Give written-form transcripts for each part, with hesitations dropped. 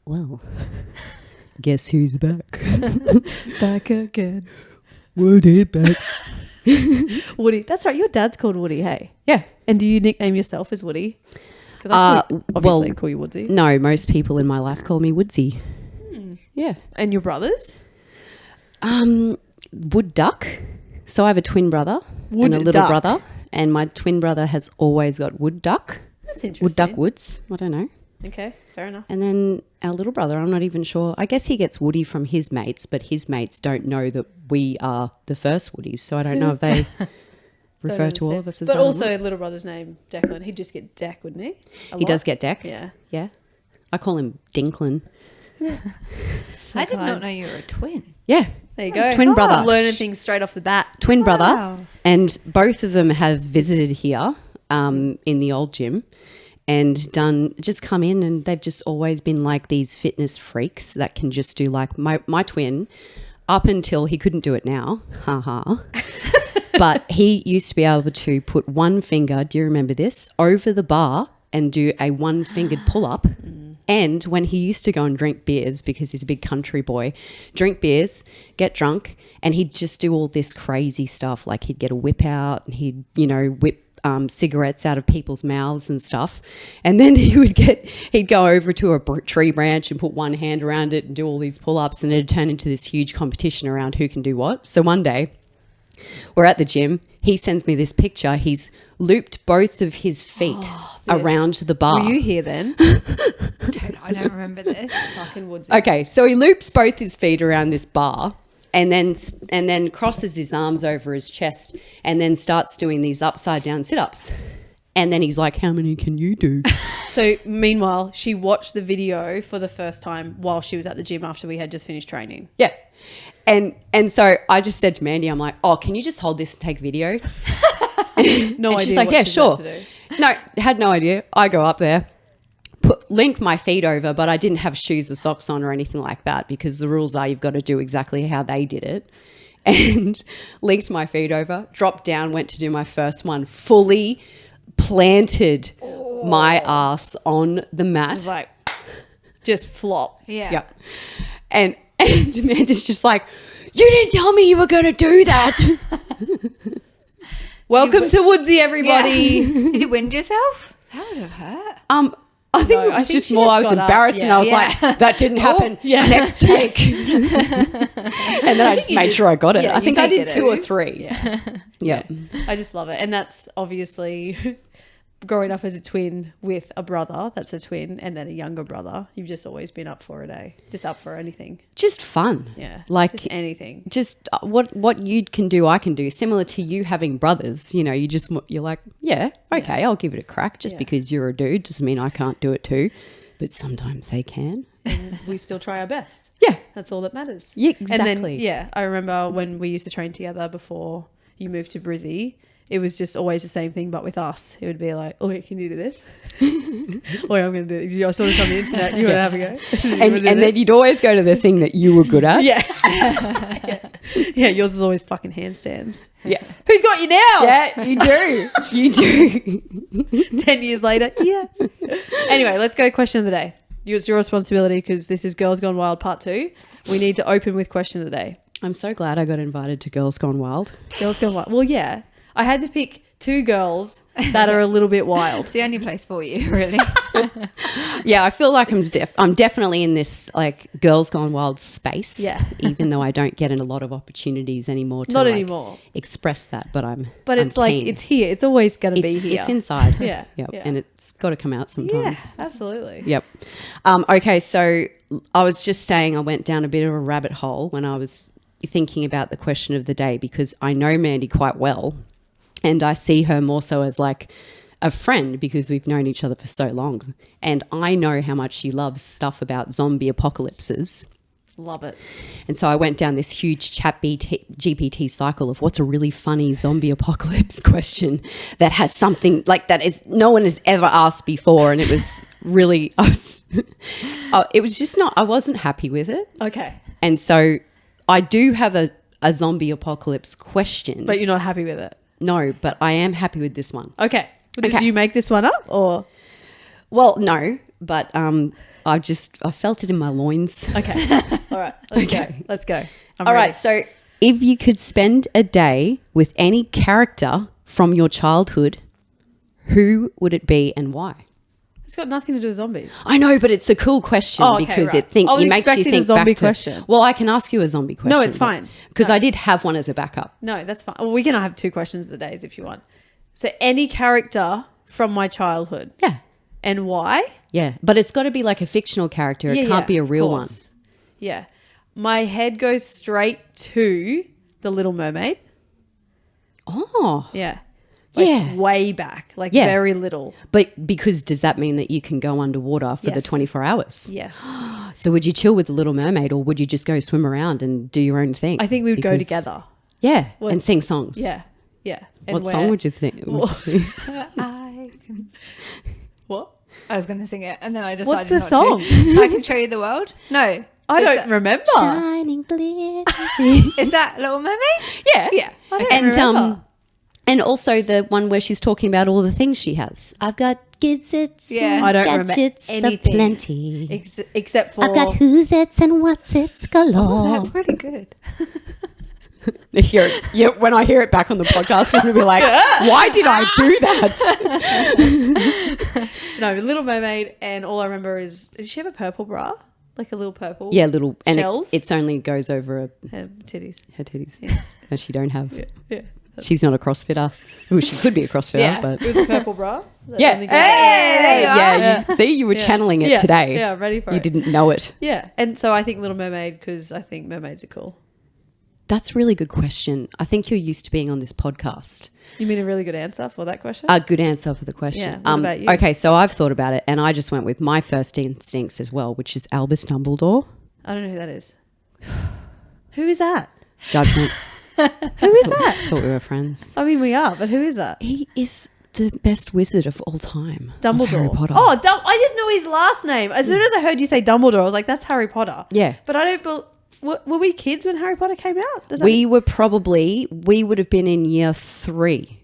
Well, guess who's back? Back again. Woody back. Woody. That's right. Your dad's called Woody, hey? Yeah. And do you nickname yourself as Woody? Because I obviously call you Woodsy. No, most people in my life call me Woodsy. Yeah. And your brothers? Wood Duck. So I have a twin brother Wood and a little Duck. brother. And my twin brother has always got Wood Duck. That's interesting. Wood Duck Woods. I don't know. Okay, fair enough. And then our little brother, I'm not even sure. I guess he gets Woody from his mates, but his mates don't know that we are the first Woodies. So I don't know if they refer to all of us as But that or also, not. little brother's name, Declan. He'd just get Deck, wouldn't he? He does get Deck. Yeah. Yeah. I call him Dinklin. So I did not kind. know you were a twin. Yeah. There you go. Twin brother. Learning things straight off the bat. Twin Wow. brother. And both of them have visited here in the old gym and just come in, and they've just always been like these fitness freaks that can just do like my twin up until he couldn't do it now. But he used to be able to put one finger, do you remember this, over the bar and do a one-fingered pull-up. And when he used to go and drink beers, because he's a big country boy, drink beers, get drunk, and he'd just do all this crazy stuff. Like he'd get a whip out and he'd, whip cigarettes out of people's mouths and stuff. And then he'd go over to a tree branch and put one hand around it and do all these pull-ups, and it'd turn into this huge competition around who can do what. So one day we're at the gym. He sends me this picture. He's looped both of his feet around the bar. Were you here then? I don't remember this. Fucking Woodsy. Okay, so he loops both his feet around this bar and then crosses his arms over his chest and then starts doing these upside down sit-ups. And then he's like, how many can you do? So meanwhile, she watched the video for the first time while she was at the gym after we had just finished training. Yeah. And so I just said to Mandy, I'm like, oh, can you just hold this and take video? No And idea. she's like, what yeah, she's sure. about to do. No, had no idea. I go up there, link my feet over, but I didn't have shoes or socks on or anything like that, because the rules are you've got to do exactly how they did it. And linked my feet over, dropped down, went to do my first one, fully planted my ass on the It mat. was like, just flop. Yeah. Yeah. And Amanda's just like, you didn't tell me you were going to do that. Welcome to Woodsy, everybody. Did you wind yourself? That would have hurt. I think No, it I was think just she more just I was got up. embarrassed and Yeah. I was like, that didn't happen. yeah. Next take. And then I just made sure I got it. Yeah, I you think I did did get 2 it. or 3. Yeah. Yeah. I just love it. And that's obviously growing up as a twin with a brother that's a twin and then a younger brother. You've just always been up for it, eh? Just up for anything. Just fun. Yeah. Like just anything. just what you can do, I can do. Similar to you having brothers, you're like, yeah, okay, I'll give it a crack. Just Yeah. because you're a dude doesn't mean I can't do it too. But sometimes they can. And we still try our best. Yeah. That's all that matters. Yeah, And then, exactly. yeah, I remember when we used to train together before you moved to Brizzy, it was just always the same thing, but with us, it would be like, oh, can you do this? Oh, I'm going to do it. I saw this on the internet. You want to have a go? And then you'd always go to the thing that you were good at. yeah. Yeah, yours is always fucking handstands. Yeah. Who's got you now? Yeah, you do. You do. 10 years later, yes. Anyway, let's go question of the day. It's your responsibility because this is Girls Gone Wild Part 2. We need to open with question of the day. I'm so glad I got invited to Girls Gone Wild. Girls Gone Wild. Well, yeah. I had to pick 2 girls that are a little bit wild. It's the only place for you, really. Yeah, I feel like I'm definitely in this like Girls Gone Wild space. Yeah. Even though I don't get in a lot of opportunities anymore to Not like, anymore. express that, but I'm It's like, keen. it's here. It's always going to be here. It's inside. Yeah, Yep. yeah. And it's got to come out sometimes. Yeah, absolutely. Yep. Okay, so I was just saying I went down a bit of a rabbit hole when I was thinking about the question of the day, because I know Mandy quite well and I see her more so as like a friend because we've known each other for so long. And I know how much she loves stuff about zombie apocalypses. Love it. And so I went down this huge GPT cycle of what's a really funny zombie apocalypse question that has something like that is no one has ever asked before. And it was really, it was just not, I wasn't happy with it. Okay. And so I do have a zombie apocalypse question. But you're not happy with it? No, but I am happy with this one. Okay. Okay. Did you make this one up or? Well, no, but I felt it in my loins. Okay. All right. Let's go. I'm All ready. right. So if you could spend a day with any character from your childhood, who would it be and why? It's got nothing to do with zombies. I know, but it's a cool question Oh, okay, because right. it I was makes you expecting a think zombie back to. question. Well, I can ask you a zombie question. No, it's fine. Because I did have one as a backup. No, that's fine. Well, we can have 2 questions of the days if you want. So any character from my childhood Yeah. and why? Yeah. But it's got to be like a fictional character. It can't be a of real one. course. Yeah. My head goes straight to The Little Mermaid. Oh. Yeah. Yeah. Way back. Like Yeah. very little. But because does that mean that you can go underwater for the Yes. 24 hours? Yes. So would you chill with the Little Mermaid or would you just go swim around and do your own thing? I think we would go Because- together. Yeah. What- And sing songs. Yeah. Yeah. And What wear- song would you think? would you sing? What? I was going to sing it, and then I decided What's the not song? to. I Can Show You the World? No. I Is don't that- remember. Shining glitter. Is that Little Mermaid? Yeah. Yeah. I don't And remember. and also the one where she's talking about all the things she has. I've got gadgets. Yeah. and I don't remember gadgets anything. of plenty. Except for I've got who's its and what's its galore. Oh, that's really good. When I hear it back on the podcast, I'm going to be like, why did I do that? no Little Mermaid, and all I remember is did she have a purple bra, like a little purple? Yeah, little. And Shells? it's only goes over Her titties. her titties that she don't have. Yeah. She's not a CrossFitter. Well, she could be a CrossFitter, Yeah. but It was a purple bra. That yeah. only goes- there you are. Yeah, you, see, you were channeling it today. Yeah, ready for You it. didn't know it. Yeah, and so I think Little Mermaid because I think mermaids are cool. That's a really good question. I think you're used to being on this podcast. You mean a really good answer for that question? A good answer for the question. Yeah, what about you? Okay, so I've thought about it and I just went with my first instincts as well, which is Albus Dumbledore. I don't know who that is. Who is that? Judgment. Who is that? Thought we were friends. I mean, we are, but who is that? He is the best wizard of all time. of Dumbledore. Harry Potter. Oh, I just know his last name. As soon as I heard you say Dumbledore, I was like, that's Harry Potter. Yeah. But I don't. Were we kids when Harry Potter came out? Does that we would have been in year 3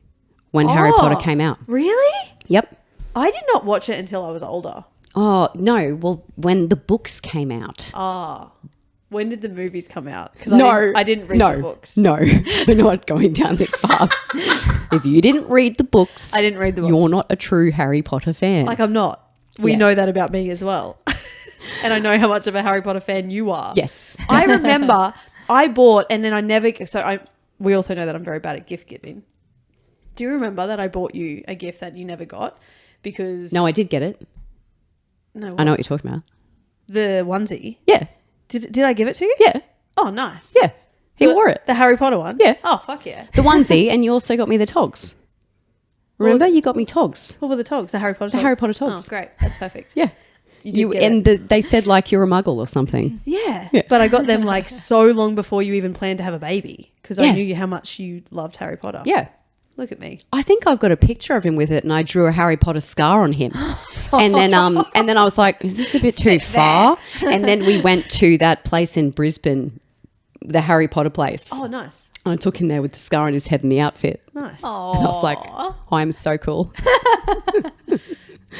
when Harry Oh. Potter came out. really? Yep. I did not watch it until I was older. Oh, no. Well, when the books came out. Ah. When did the movies come out? Because No. I didn't read the books. No, we're not going down this path. If you didn't read the books, I didn't read the books. You're not a true Harry Potter fan. Like I'm not. We Yeah. know that about me as well. And I know how much of a Harry Potter fan you are. yes. I remember I bought and then I never we also know that I'm very bad at gift giving. Do you remember that I bought you a gift that you never got? Because No, I did get it. no, I know what you're talking about. the onesie. Yeah. Did I give it to you? Yeah. Oh, nice. Yeah. He wore it. The Harry Potter one? Yeah. Oh, fuck yeah. The onesie, and you also got me the togs. Remember? You got me togs. What were the togs? The Harry Potter togs? The Harry Potter togs. Oh, great. That's perfect. Yeah. You did get and they said like you're a muggle or something. Yeah. But I got them like so long before you even planned to have a baby because I Yeah. knew how much you loved Harry Potter. Yeah. Look at me. I think I've got a picture of him with it, and I drew a Harry Potter scar on him. And then I was like, "Is this a bit too far?" And then we went to that place in Brisbane, the Harry Potter place. Oh, nice. And I took him there with the scar on his head and the outfit. Nice. And I was like, "I'm so cool.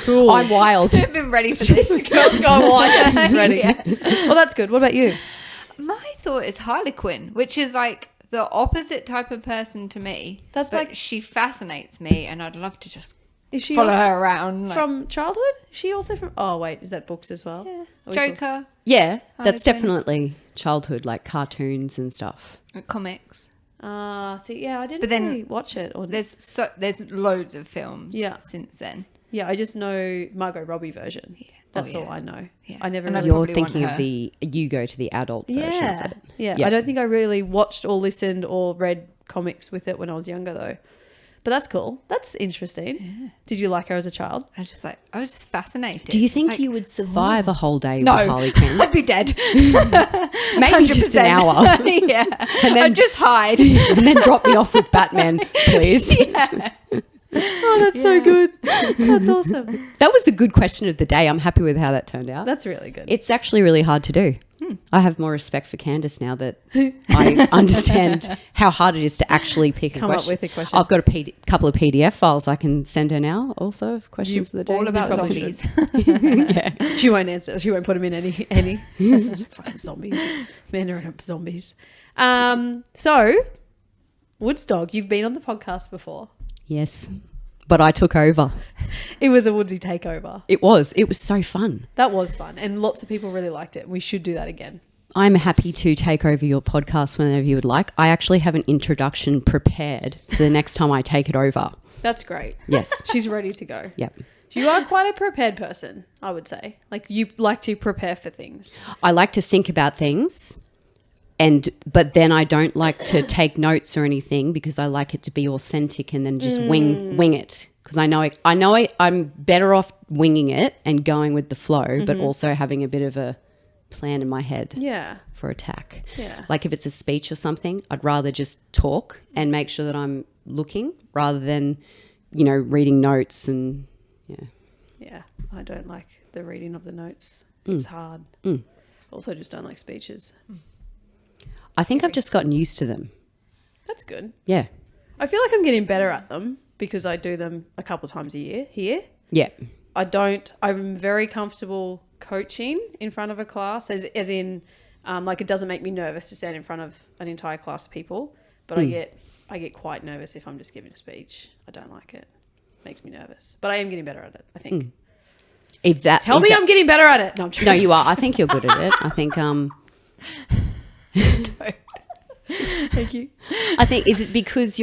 Cool. I'm wild." I've been ready for this. Girls go wild. Ready. Yeah. Well, that's good. What about you? My thought is Harlequin, which is like the opposite type of person to me. That's but like- she fascinates me, and I'd love to just Is she follow also her around. Like, from childhood? Is she also from? Oh wait, is that books as well? yeah. Are we talking- Joker, Yeah, that's Harlequin. definitely childhood, like cartoons and stuff. comics. See, yeah, I didn't But then really watch it. Or There's loads of films. Yeah. Since then. yeah, I just know Margot Robbie version. That's Oh, all yeah. I know. Yeah. I never And I really. You're probably thinking want of her. you go to the adult version Yeah. of it. Yeah. Yeah. I don't think I really watched or listened or read comics with it when I was younger though. But that's cool. That's interesting. Yeah. Did you like her as a child? I was just fascinated. Do you think Like, you would survive a whole day No, with Harley Quinn? I'd be dead. Maybe just an 100%. hour. Yeah, then- I'd just hide. And then drop me off with Batman, please. Yeah. Oh, that's so good. That's awesome. That was a good question of the day. I'm happy with how that turned out. That's really good. It's actually really hard to do. I have more respect for Candace now that I understand how hard it is to actually pick Come a up question. with a question. I've got a couple of PDF files I can send her now also of questions of the day. All about probably zombies. Yeah. She won't answer. She won't put them in any. Fucking zombies. Men are zombies. So, Woodstock, you've been on the podcast before. Yes. But I took over. It was a woodsy takeover. It was so fun. That was fun. And lots of people really liked it. We should do that again. I'm happy to take over your podcast whenever you would like. I actually have an introduction prepared for the next time I take it over. That's great. Yes. She's ready to go. Yep. You are quite a prepared person, I would say. Like, you like to prepare for things. I like to think about things, but then I don't like to take notes or anything because I like it to be authentic and then just wing it. Because I'm better off winging it and going with the flow, but also having a bit of a plan in my head Yeah. for attack. Yeah. Like if it's a speech or something, I'd rather just talk and make sure that I'm looking rather than, reading notes and Yeah. I don't like the reading of the notes. It's hard. Also just don't like speeches. I think I've just gotten used to them. That's good. Yeah. I feel like I'm getting better at them because I do them a couple of times a year here. Yeah. I'm very comfortable coaching in front of a class as in like it doesn't make me nervous to stand in front of an entire class of people, but I get quite nervous if I'm just giving a speech. I don't like it. It makes me nervous, but I am getting better at it, I think. If that Tell me I'm getting better at it. No, I'm joking. No, you are. I think you're good at it. I think Thank you. I think is it because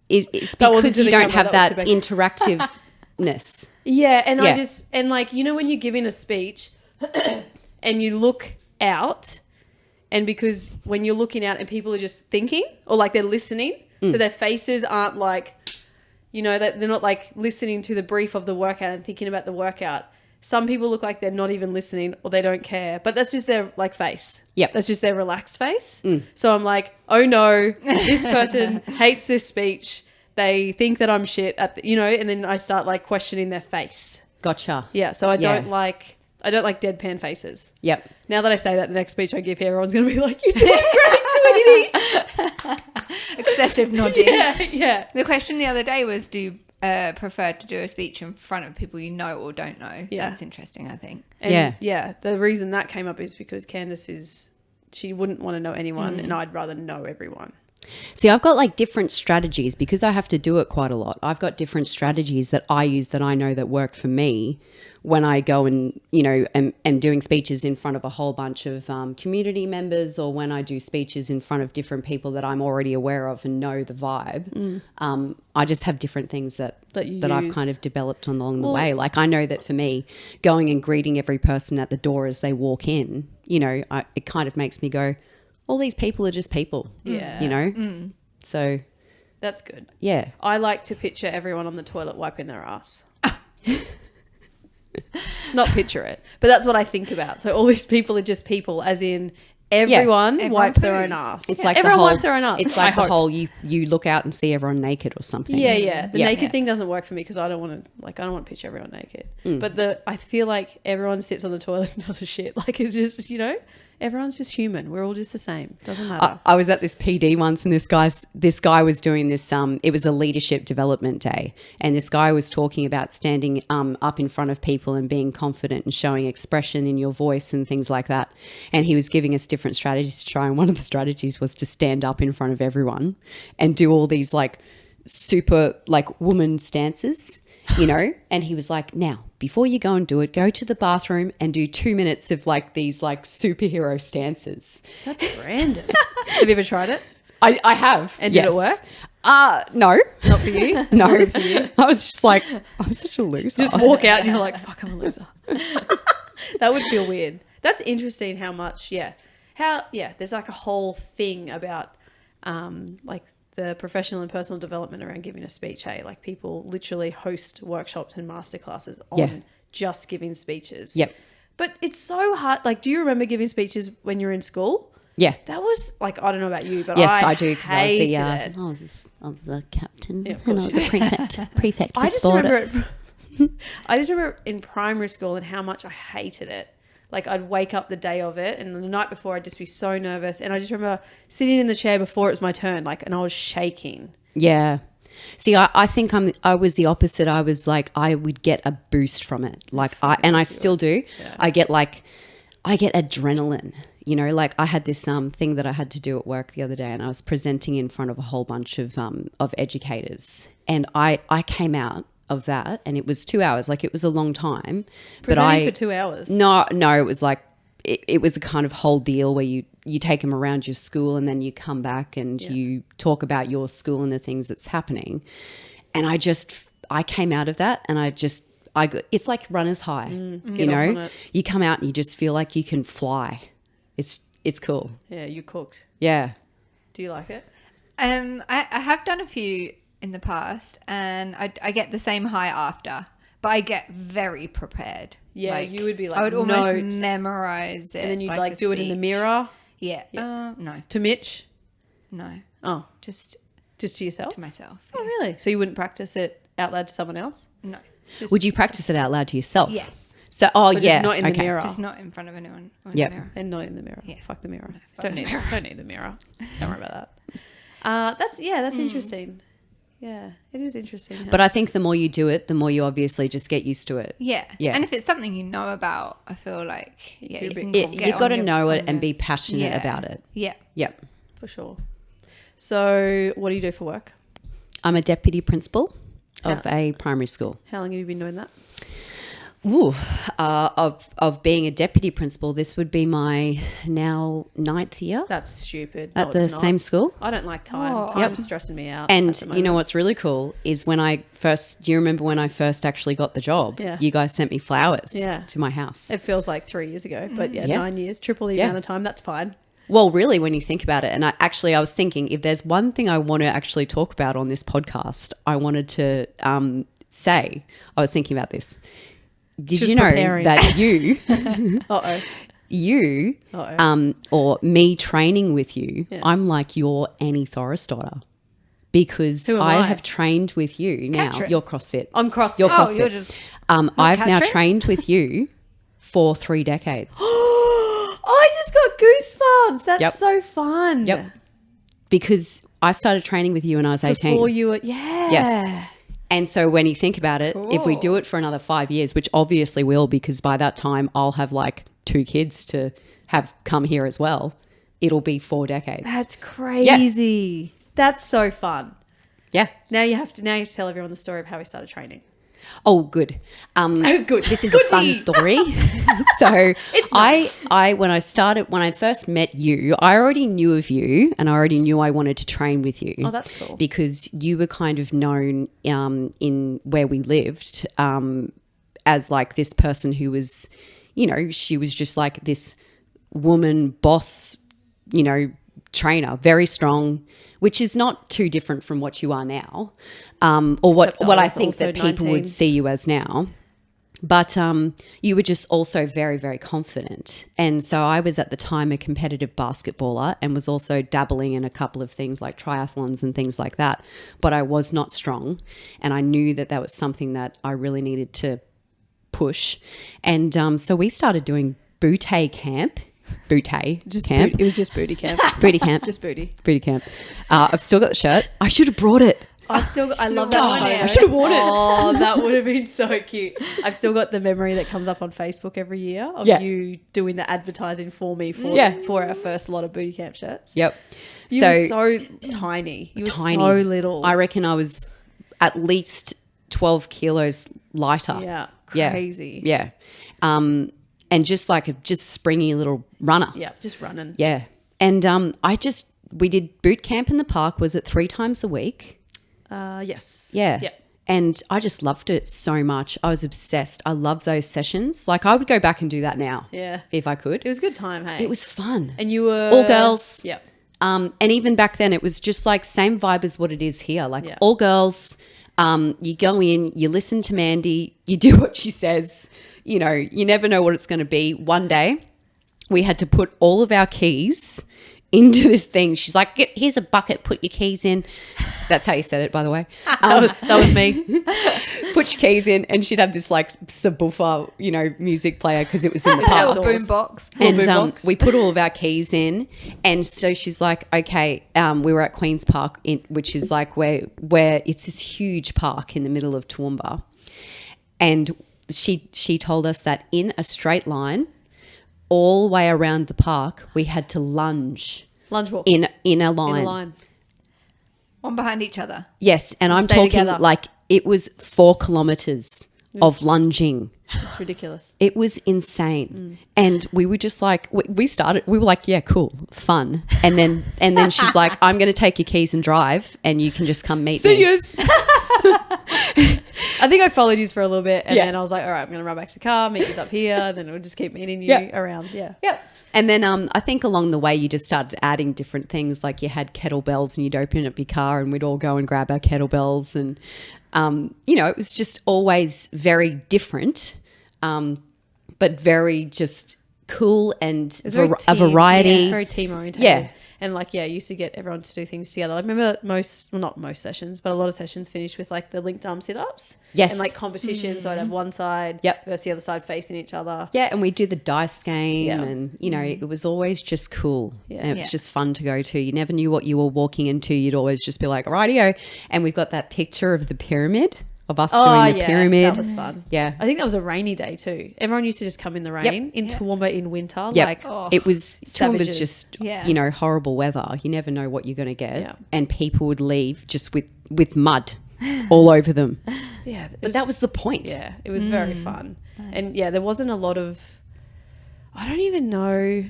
it's That wasn't because to you the don't camera, have that that was interactiveness. Yeah, and Yeah. like, when you're giving a speech and you look out, and because when you're looking out and people are just thinking or like they're listening, so their faces aren't like, that they're not like listening to the brief of the workout and thinking about the workout. Some people look like they're not even listening or they don't care, but that's just their like face. Yep. That's just their relaxed face. So I'm like, oh no, this person hates this speech. They think that I'm shit and then I start like questioning their face. Gotcha. Yeah. So I don't like deadpan faces. Yep. Now that I say that, the next speech I give here, everyone's going to be like, you're doing great, sweetie. Excessive nodding. Yeah. The question the other day was, do you prefer to do a speech in front of people you know or don't know? Yeah. That's interesting, I think. And yeah. The reason that came up is because Candace she wouldn't want to know anyone and I'd rather know everyone. See, I've got like different strategies because I have to do it quite a lot. I've got different strategies that I use that I know that work for me when I go and, am doing speeches in front of a whole bunch of community members, or when I do speeches in front of different people that I'm already aware of and know the vibe. I just have different things that I've use. kind of developed along the way. Like I know that for me, going and greeting every person at the door as they walk in, it kind of makes me go, all these people are just people. Yeah. So That's good. yeah. I like to picture everyone on the toilet wiping their ass. Not picture it, but that's what I think about. So all these people are just people, as in everyone wipes their own poos. ass. It's like everyone the whole, wipes their own ass. It's like I the hope. whole you look out and see everyone naked or something. Yeah. The Yeah. naked thing doesn't work for me because I don't want to picture everyone naked. But I feel like everyone sits on the toilet and does a shit. Like it just, everyone's just human. We're all just the same. Doesn't matter. I was at this PD once and this guy was doing this, it was a leadership development day, and this guy was talking about standing up in front of people and being confident and showing expression in your voice and things like that. And he was giving us different strategies to try, and one of the strategies was to stand up in front of everyone and do all these like super like woman stances, and he was like, now before you go and do it, go to the bathroom and do 2 minutes of like these like superhero stances. That's random. Have you ever tried it? I have. And did it work? No. Not for you? No. Wasn't for you? I was just like, I'm such a loser. Just walk out and you're like, fuck, I'm a loser. That would feel weird. That's interesting how much, there's like a whole thing about like the professional and personal development around giving a speech. Hey, like people literally host workshops and masterclasses on just giving speeches. Yep. But it's so hard. Like, do you remember giving speeches when you were in school? Yeah. That was like, I don't know about you, but Yes, I I do, because I was hated the it. I was a captain Yeah, of and I course was a prefect for I just sport. remember it. I just remember in primary school and how much I hated it. Like I'd wake up the day of it, and the night before I'd just be so nervous. And I just remember sitting in the chair before it was my turn, like, and I was shaking. Yeah. See, I think I was the opposite. I was like, I would get a boost from it. Like I still do. Yeah. I get adrenaline, you know, like I had this thing that I had to do at work the other day, and I was presenting in front of a whole bunch of educators, and I came out of that, and it was 2 hours. Like it was a long time, Presenting for 2 hours. No, it was like, it was a kind of whole deal where you take them around your school, and then you come back and you talk about your school and the things that's happening. And I came out of that, and it's like runner's high, you Get off on know, it. you come out and you just feel like you can fly. It's cool. Yeah, you cooked. Yeah. Do you like it? I have done a few in the past, and I get the same high after, but I get very prepared. Yeah, you would be like I would almost notes, memorize it, and then you'd like the do it in the speech. mirror Yeah. No, to Mitch. no, Oh, just just to yourself. to myself. Oh, really? So you wouldn't practice it out loud to someone else? No, Would you practice it out loud to yourself? yes, So, But just yeah. not in the okay. mirror. just not in front of anyone. Or in Yep. the mirror. And not in the mirror. Yeah. Fuck the mirror. fuck Don't the need mirror. don't need the mirror. Don't worry about that. That's interesting. Yeah, it is interesting. How, But I think the more you do it, the more you obviously just get used to it. Yeah, Yeah. And if it's something you know about, I feel like could be- You've got to know it and be passionate about it. Yeah. Yep. for sure. So, what do you do for work? I'm a deputy principal of a primary school. How long have you been doing that? Ooh, of being a deputy principal, this would be my now 9th year That's stupid. at No, the it's not. same school. I don't like time. Oh. Time's stressing me out. And at the you know moment. what's really cool is when I first, do you remember when I first actually got the job? Yeah. You guys sent me flowers Yeah. to my house. It feels like 3 years ago, but yeah, Yeah. 9 years, triple the Yeah. amount of time. That's fine. Well, really, when you think about it, and I was thinking, if there's one thing I want to actually talk about on this podcast, I wanted to say, I was thinking about this. Did She was you know preparing. that you, Uh-oh. or me training with you, Yeah. I'm like your Annie Thoris daughter, because Who am I I? have trained with you now. Katrin. You're CrossFit. I'm cross. You're Oh, CrossFit. you're just I've now Katrin? trained with you for 3 decades. I just got goosebumps. That's Yep. so fun. Yep. Because I started training with you when I was 18. Before you were, yeah. Yes. And so when you think about it, if we Cool. do it for another 5 years, which obviously will, because by that time I'll have like 2 kids to have come here as well, it'll be 4 decades. That's crazy. That's so fun. Yeah. Now you have to tell everyone the story of how we started training. Oh, good. Good. This is a fun Goodie. story. So It's I when I first met you, I already knew of you, and I already knew I wanted to train with you. Oh, that's cool. Because you were kind of known in where we lived as like this person who was, you know, she was just like this woman boss, you know, trainer, very strong, which is not too different from what you are now, or Except what I I was think also that people 19. would see you as now. But you were just also very, very confident. And so I was at the time a competitive basketballer and was also dabbling in a couple of things like triathlons and things like that. But I was not strong. And I knew that that was something that I really needed to push. And so we started doing Booty camp. Booty camp. It was just booty camp. Booty camp. Just booty. Booty camp. I've still got the shirt. I should have brought it. I've still got, I love that worn photo. it. I should have worn it. Oh, that would have been so cute. I've still got the memory that comes up on Facebook every year of Yeah. you doing the advertising for me Yeah. for our first lot of booty camp shirts. Yep. You were so tiny. You were tiny. so little. I reckon I was at least 12 kilos lighter. yeah. Yeah. Crazy. Yeah. And just like a just springy little runner. Yeah. Just running. Yeah. And we did boot camp in the park. Was it 3 times a week? Yes. Yeah. Yeah. And I just loved it so much. I was obsessed. I love those sessions. Like I would go back and do that now. Yeah. If I could. It was a good time, hey? It was fun. And you were All girls. Yep. And even back then, it was just like same vibe as what it is here. Like Yeah. all girls, you go in, you listen to Mandy, you do what she says. You know, you never know what it's going to be. One day, we had to put all of our keys into this thing. She's like, here's a bucket, put your keys in. That's how you said it, by the way. That was me. Put your keys in, and she'd have this like subwoofer, music player because it was in the park. Little boom box. And boombox. we put all of our keys in, and so she's like, okay, we were at Queen's Park, which is like where it's this huge park in the middle of Toowoomba, and she told us that in a straight line, all the way around the park, we had to lunge Lunge walk. in a In line. a line. One behind each other. Yes, and I'm stay talking together. like it was 4 kilometers of lunging. It's ridiculous. It was insane. And we were just like, we were like, yeah, cool, fun. And then she's like, I'm going to take your keys and drive, and you can just come meet me. yous. I think I followed you for a little bit, and Yeah. then I was like, all right, I'm going to run back to the car, meet you up here, and then we'll just keep meeting you Yeah. around. Yeah. Yep. And then I think along the way you just started adding different things, like you had kettlebells and you'd open up your car and we'd all go and grab our kettlebells, and it was just always very different, but very just cool and It was very a variety. Yeah, very team oriented. Yeah. And like, I used to get everyone to do things together. I remember not most sessions, but a lot of sessions finished with like the linked arm sit-ups. Yes. And like competitions. So I'd have one side Yep. versus the other side facing each other. Yeah, and we do the dice game, Yeah. and it was always just cool. Yeah. And it was Yeah. just fun to go to. You never knew what you were walking into. You'd always just be like, rightio. And we've got that picture of the pyramid, of us doing the pyramid. That was fun. Yeah. I think that was a rainy day too. Everyone used to just come in the rain in Toowoomba in winter. Yep. Like, It was savages. Toowoomba's just Yeah. horrible weather. You never know what you're going to get, Yeah. and people would leave just with mud all over them. yeah. But that was the point. Yeah, it was very fun. And there wasn't a lot of, I don't even know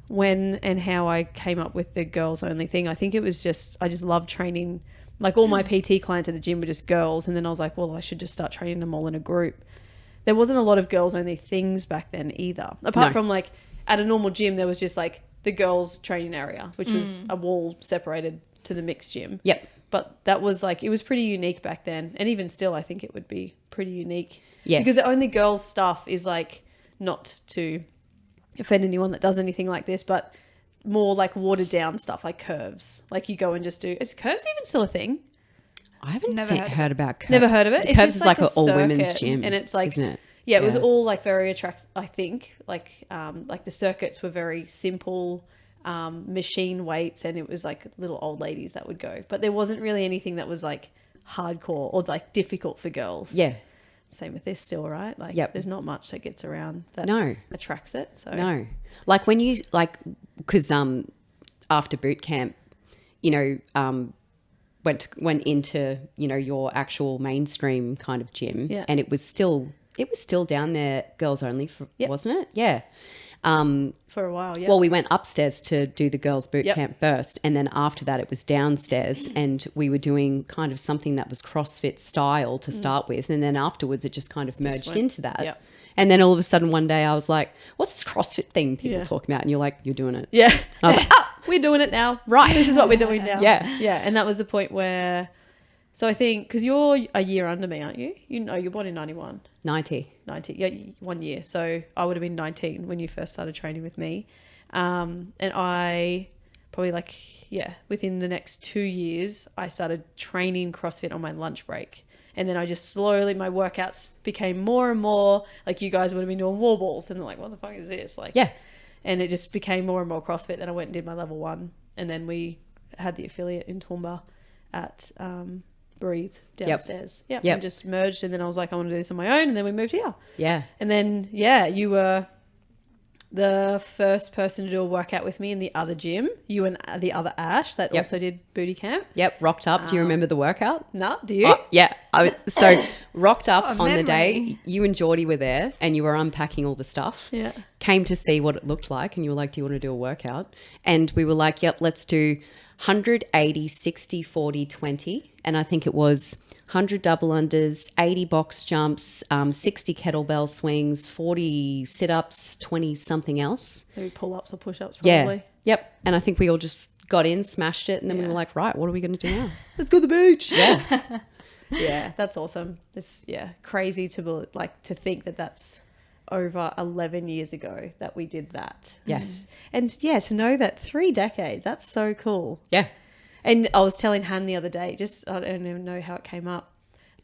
when and how I came up with the girls only thing. I think it was just, I just loved training. Like all my PT clients at the gym were just girls. And then I was like, well, I should just start training them all in a group. There wasn't a lot of girls only things back then either. Apart No. from like at a normal gym, there was just like the girls training area, which was a wall separated to the mixed gym. Yep. But that was like, it was pretty unique back then. And even still, I think it would be pretty unique. Yes. Because the only girls' stuff is like, not to offend anyone that does anything like this, but more like watered down stuff like curves. Like you go and just do, is curves even still a thing? I haven't Never heard about Curves. Never heard of it? The It's Curves just is like a an all women's circuit, gym. and it's like, isn't it? Yeah, it was all like very attractive. I think like the circuits were very simple, machine weights, and it was like little old ladies that would go. But there wasn't really anything that was like hardcore or like difficult for girls. Yeah. Same with this still, right? Like Yep. there's not much that gets around that No. attracts it. So No. Like when you because after boot camp, went into your actual mainstream kind of gym, Yeah. and it was still down there, girls only, Yep. wasn't it? Yeah. for a while, yeah. Well, we went upstairs to do the girls' boot Yep. camp first, and then after that, it was downstairs, and we were doing kind of something that was CrossFit style to start with, and then afterwards, it just kind of merged went- into that. yep. And then all of a sudden, one day, I was like, "What's this CrossFit thing people Yeah. talking about?" And you're like, "You're doing it." yeah. I was like, We're doing it now. Right. This is what we're doing now. Yeah. Yeah. And that was the point where, so I think, because you're a year under me, aren't you? You're born in 91, 90. 90, yeah, 1 year. So I would have been 19 when you first started training with me. And I probably within the next 2 years, I started training CrossFit on my lunch break. And then I just slowly, my workouts became more and more like you guys would have been doing wall balls. And they're like, what the fuck is this? Like, Yeah. And it just became more and more CrossFit. Then I went and did my level 1. And then we had the affiliate in Toowoomba at Breathe downstairs. Yeah. Yep. And just merged. And then I was like, I want to do this on my own. And then we moved here. Yeah. And then, you were the first person to do a workout with me in the other gym. You and the other Ash that Yep. also did booty camp. Yep. Rocked up. Do you remember the workout? No, do you? Oh, yeah. So rocked up Oh, on the day, memory. you and Geordie were there, and you were unpacking all the stuff. Yeah. Came to see what it looked like, and you were like, "Do you want to do a workout?" And we were like, "Yep, let's do 180, 60, 40, 20." And I think it was 100 double unders, 80 box jumps, 60 kettlebell swings, 40 sit-ups, 20 something else. Maybe pull-ups or push-ups Yeah. probably. Yep. And I think we all just got in, smashed it, and then we Yeah. were like, right, what are we going to do now? Let's go to the beach. Yeah. Yeah, that's awesome. It's crazy to think that that's over 11 years ago that we did that. Yes. And yeah, to know that 3 decades, that's so cool. Yeah. And I was telling Han the other day, just I don't even know how it came up,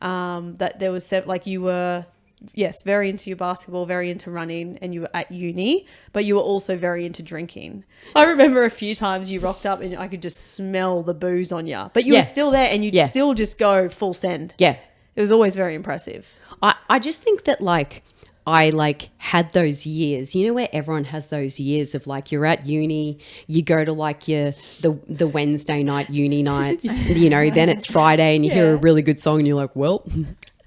that there was like you were, yes, very into your basketball, very into running, and you were at uni, but you were also very into drinking. I remember a few times you rocked up and I could just smell the booze on you, but you were still there and you'd still just go full send. Yeah. It was always very impressive. I just think that like I like had those years, you know, where everyone has those years of like you're at uni, you go to like the Wednesday night uni nights, you know, then it's Friday and you hear a really good song and you're like, well,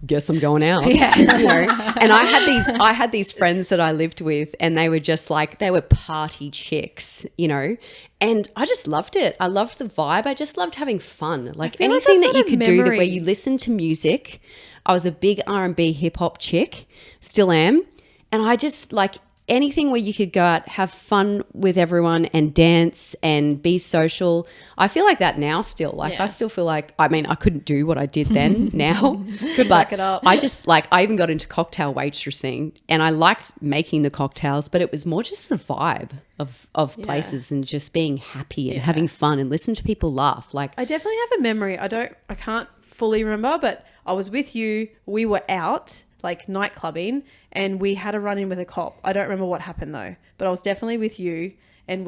guess I'm going out. Yeah. You know? And I had these friends that I lived with and they were just like, they were party chicks, you know, and I just loved it. I loved the vibe. I just loved having fun. Like feel like anything I've that you got a could do memory. where you listen to music. I was a big R&B hip hop chick, still am. And I just like anything where you could go out, have fun with everyone and dance and be social. I feel like that now still. Like I still feel like, I mean, I couldn't do what I did then now. Could back it up. I just like, I even got into cocktail waitressing and I liked making the cocktails, but it was more just the vibe of places and just being happy and having fun and listen to people laugh. Like I definitely have a memory. I can't fully remember, but I was with you. We were out like night clubbing and we had a run in with a cop. I don't remember what happened though, but I was definitely with you and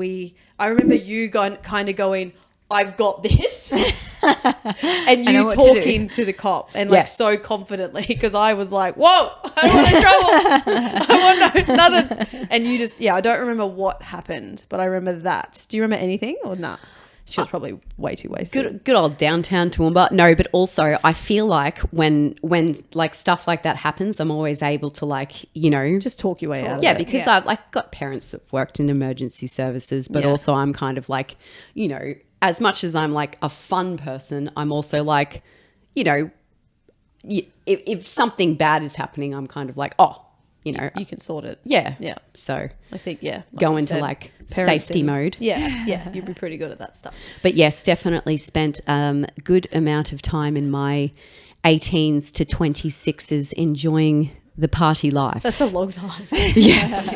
I remember you kind of going, I've got this. And you talking to the cop and like so confidently because I was like, whoa, I want in trouble. I want another. And you just, I don't remember what happened, but I remember that. Do you remember anything or not? She was probably way too wasted. good old downtown Toowoomba. No, but also I feel like when like stuff like that happens, I'm always able to like, you know, Just talk your way out of it. yeah, because I've like got parents that worked in emergency services, but also I'm kind of like, you know, as much as I'm like a fun person, I'm also like, you know, if something bad is happening, I'm kind of like, oh, you know, You can sort it. yeah. Yeah. So I think, like go you into said, like parents safety and- mode. Yeah. You'd be pretty good at that stuff. But yes, definitely spent a good amount of time in my 18s to 26s enjoying the party life. That's a long time. Yes.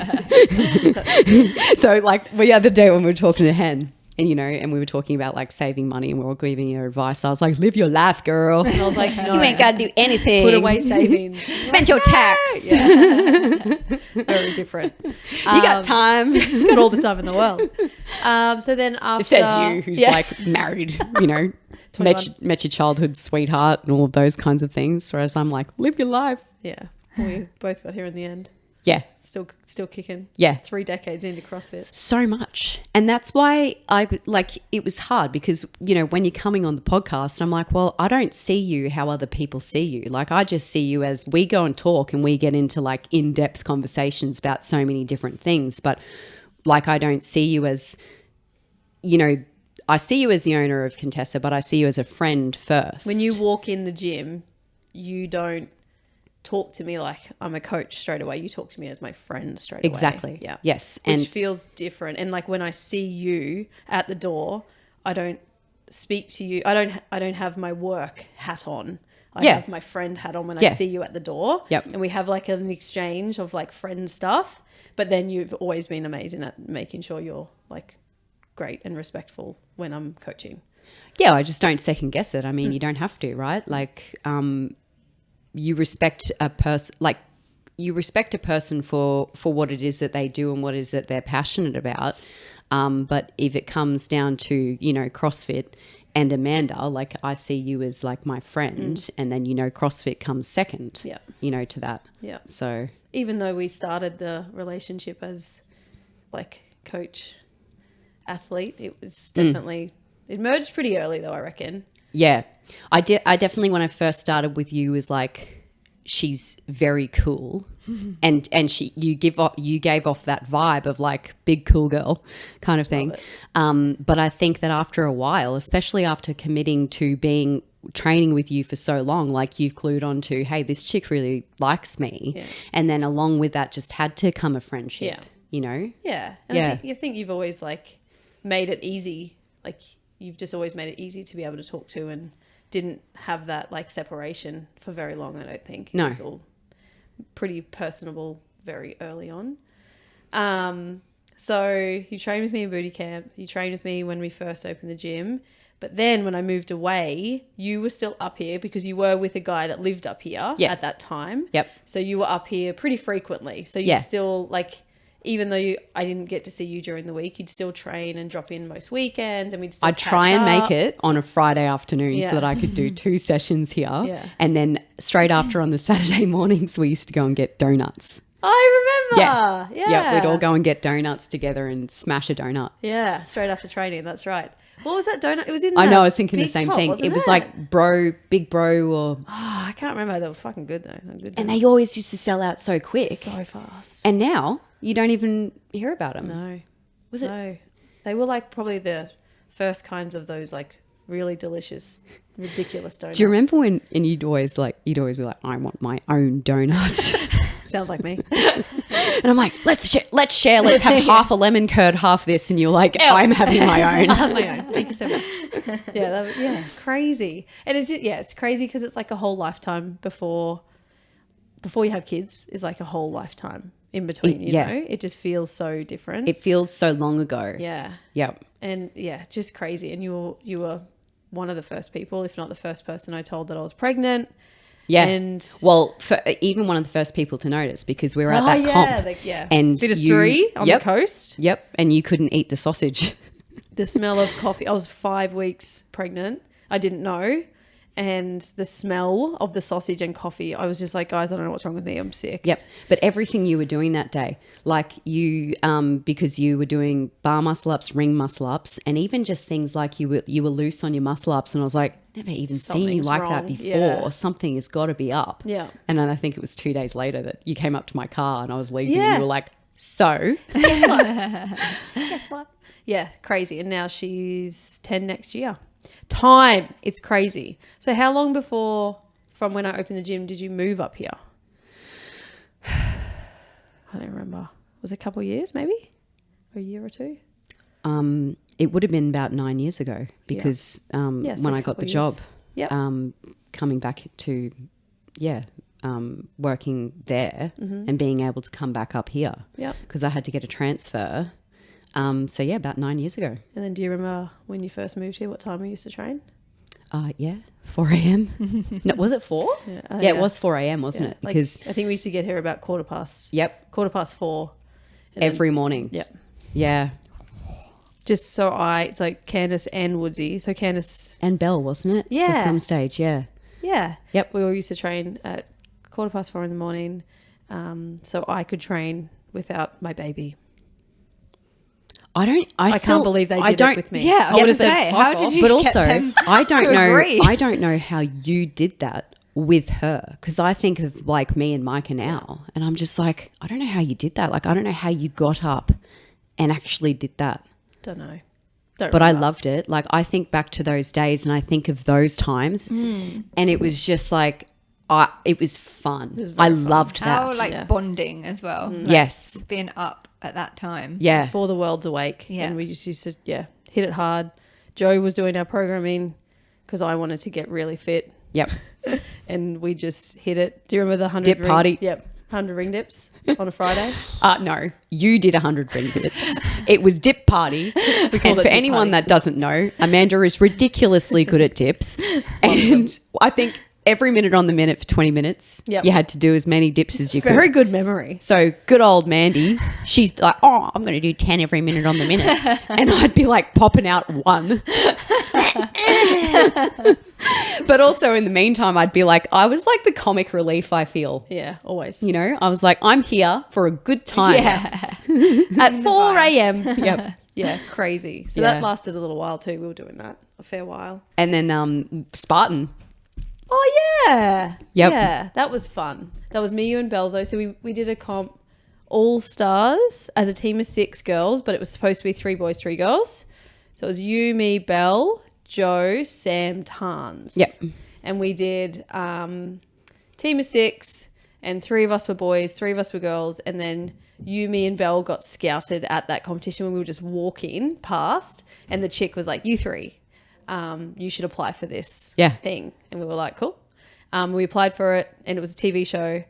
So like the other day when we were talking to Hen and, you know, and we were talking about like saving money and we were giving her advice, I was like, live your life, girl. And I was like, no. You ain't got to do anything. Put away savings. Spend your tax. Very different. You got time. Got all the time in the world. So then after... It says you who's like married, you know, met your childhood sweetheart and all of those kinds of things. Whereas I'm like, live your life. Yeah. We both got here in the end. Yeah. Still kicking. Yeah. 3 decades into CrossFit. So much. And that's why it was hard because, you know, when you're coming on the podcast, I'm like, well, I don't see you how other people see you. Like I just see you as we go and talk and we get into like in-depth conversations about so many different things. But like, I don't see you as, you know, I see you as the owner of Contessa, but I see you as a friend first. When you walk in the gym, you don't talk to me like I'm a coach straight away. You talk to me as my friend straight away. Exactly. Yeah. Yes. Which And feels different. And like when I see you at the door, I don't speak to you. I don't have my work hat on. I have my friend hat on when I see you at the door. Yep. And we have like an exchange of like friend stuff. But then you've always been amazing at making sure you're like great and respectful when I'm coaching. yeah, I just don't second guess it. I mean, you don't have to, right? Like, you respect a person, for what it is that they do and what it is that they're passionate about. But if it comes down to, you know, CrossFit and Amanda, like I see you as like my friend, and then, you know, CrossFit comes second, Yeah. you know, to that. Yeah. So Even though we started the relationship as like coach athlete, it was definitely, it merged pretty early though, I reckon. yeah, I definitely, when I first started with you, was like, she's very cool, and you gave off that vibe of like big cool girl kind of thing. But I think that after a while, especially after committing to training with you for so long, like you've clued on to, hey, this chick really likes me, and then along with that, just had to come a friendship. Yeah. You know. Yeah. And Yeah. I think you've always like made it easy. Like you've just always made it easy to be able to talk to and didn't have that like separation for very long, I don't think. No. It was all pretty personable, very early on. So you trained with me in booty camp. You trained with me when we first opened the gym. But then when I moved away, you were still up here because you were with a guy that lived up here at that time. Yep. So you were up here pretty frequently. So you Yeah. still like, even though I didn't get to see you during the week, you'd still train and drop in most weekends, and we'd still I'd try and make it on a Friday afternoon so Yeah. that I could do 2 sessions here. Yeah. And then straight after on the Saturday mornings, we used to go and get donuts. I remember. Yeah. Yeah, we'd all go and get donuts together and smash a donut. Yeah, straight after training. That's right. What was that donut? It was in. I the know, I was thinking the big same top, thing. wasn't It was like Big Bro, or... Oh, I can't remember. They were fucking good though. They were good. And they always used to sell out so quick. so fast. And now you don't even hear about them. No. Was it? No. They were like probably the first kinds of those like really delicious, ridiculous donuts. Do you remember when, and you'd always be like, I want my own donut. Sounds like me. And I'm like, let's share. Let's have half a lemon curd, half this. And you're like, I'm having my own. I have my own. Thank you so much. Yeah, crazy. And it's just, it's crazy because it's like a whole lifetime before you have kids is like a whole lifetime in between, you know? It just feels so different. It feels so long ago. Yeah. Yep. And just crazy. And you were one of the first people, if not the first person I told that I was pregnant. Yeah. And even one of the first people to notice, because we were at that comp. And Fittest 3 on the coast. Yep. And you couldn't eat the sausage. The smell of coffee. I was 5 weeks pregnant. I didn't know. And the smell of the sausage and coffee, I was just like, guys, I don't know what's wrong with me. I'm sick. Yep. But everything you were doing that day, like you, because you were doing bar muscle ups, ring muscle ups, and even just things like you were loose on your muscle ups, and I was like, never even seen you Something's like wrong. that before. Yeah. Something has got to be up. Yeah. And then I think it was 2 days later that you came up to my car and I was leaving, Yeah. and you were like, so. Guess what? Yeah, crazy. And now she's 10 next year. Time. It's crazy. So how long before, from when I opened the gym, did you move up here? I don't remember. Was it a couple of years maybe? Or a year or two? It would have been about 9 years ago because so when a I got couple the of job, years. coming back to, working there and being able to come back up here Yep. because I had to get a transfer. About 9 years ago. And then do you remember when you first moved here, what time we used to train? 4 a.m. No, was it 4? Yeah. It was 4 a.m., wasn't it? Like, Because, I think we used to get here about 4:15. yep, 4:15. And then- every morning. Yep. Yeah. Just so it's like Candace and Woodsy. So Candace, And Belle, wasn't it? Yeah. For some stage, yeah. yeah. Yep. We all used to train at 4:15 in the morning, so I could train without my baby. I can't believe they did it with me. Yeah, I would've was said, going to say, "Fuck how off." did you But get also, them I don't to know. agree? I don't know how you did that with her, because I think of like me and Micah now, and I'm just like, I don't know how you did that. Like, I don't know how you got up and actually did that. Don't know. But I loved it. Like, I think back to those days and I think of those times, and it was just like, it was fun. was I very fun. loved How that. like bonding as well. Yes. Being up at that time. Yeah. Before the world's awake. Yeah. And we just used to, hit it hard. Joe was doing our programming because I wanted to get really fit, Yep. and we just hit it. Do you remember the 100 Dip party? Yep. 100 ring dips on a Friday. No, you did 100 ring dips. It was dip party. And it for dip anyone party. that doesn't know, Amanda is ridiculously good at dips. And I think every minute on the minute for 20 minutes, Yep. you had to do as many dips as you could. Very good memory. So good old Mandy, she's like, oh, I'm going to do 10 every minute on the minute. And I'd be like popping out 1. But also in the meantime, I'd be like, I was like the comic relief, I feel. Yeah, always. You know, I was like, I'm here for a good time. Yeah. At 4 a.m. Yep. Yeah, crazy. So Yeah. that lasted a little while too. We were doing that a fair while. And then Spartan. Oh, yeah. Yep. Yeah, that was fun. That was me, you, and Belzo. So we did a comp all stars as a team of 6 girls, but it was supposed to be 3 boys, 3 girls. So it was you, me, Belle, Joe, Sam, Tarns. Yep. And we did team of 6, and 3 of us were boys, 3 of us were girls, and then you, me, and Belle got scouted at that competition when we were just walking past, and the chick was like, you 3, you should apply for this Yeah. thing. And we were like, cool. We applied for it, and it was a TV show,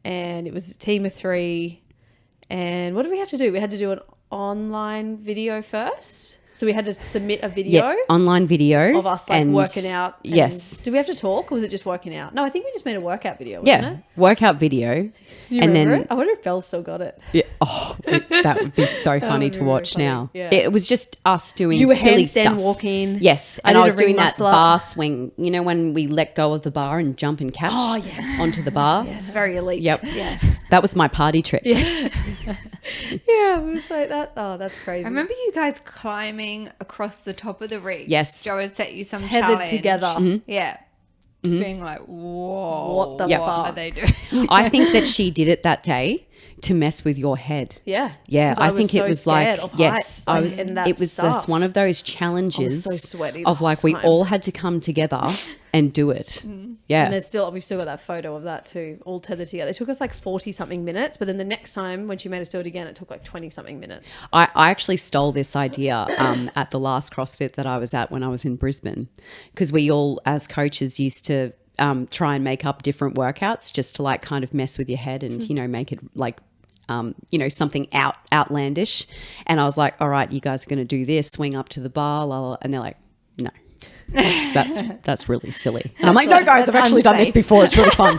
and it was a team of 3. And what did we have to do? We had to do an online video first. So we had to submit a video Yeah, online video of us like and- working out. And Yes. Did we have to talk or was it just working out? No, I think we just made a workout video, wasn't Yeah, it? workout video. Do you and remember then it? I wonder if Belle still got it. yeah, that would be so funny would to be really watch funny. now. Yeah. It was just us doing You were silly handstand stuff. walking. Yes, I and did I a was doing ring that muscle up. bar swing. You know when we let go of the bar and jump and catch onto the bar? Yes, very elite. Yep. Yes. That was my party trick. Yeah, it was like that. Oh, that's crazy. I remember you guys climbing across the top of the rig. Yes. Joe had set you some Tethered challenge. together. Yeah. Just being like, whoa. What the Yep. What fuck? are they doing? I think that she did it that day to mess with your head. Yeah. Yeah, 'Cause I was think it so was like scared of yes, heights, I like, was. and that It was stuff. just one of those challenges so sweaty the of like whole we time. all had to come together and do it. Yeah, And we've still got that photo of that too, all tethered together. It took us like 40 something minutes, but then the next time when she made us do it again, it took like 20 something minutes. I actually stole this idea at the last CrossFit that I was at when I was in Brisbane, because we all, as coaches, used to try and make up different workouts just to like kind of mess with your head and, you know, make it like, something outlandish. And I was like, all right, you guys are going to do this, swing up to the bar, la, la, la. And they're like, no. That's really silly. And I'm like, no, guys, I've that's actually done this unsafe." before. It's really fun.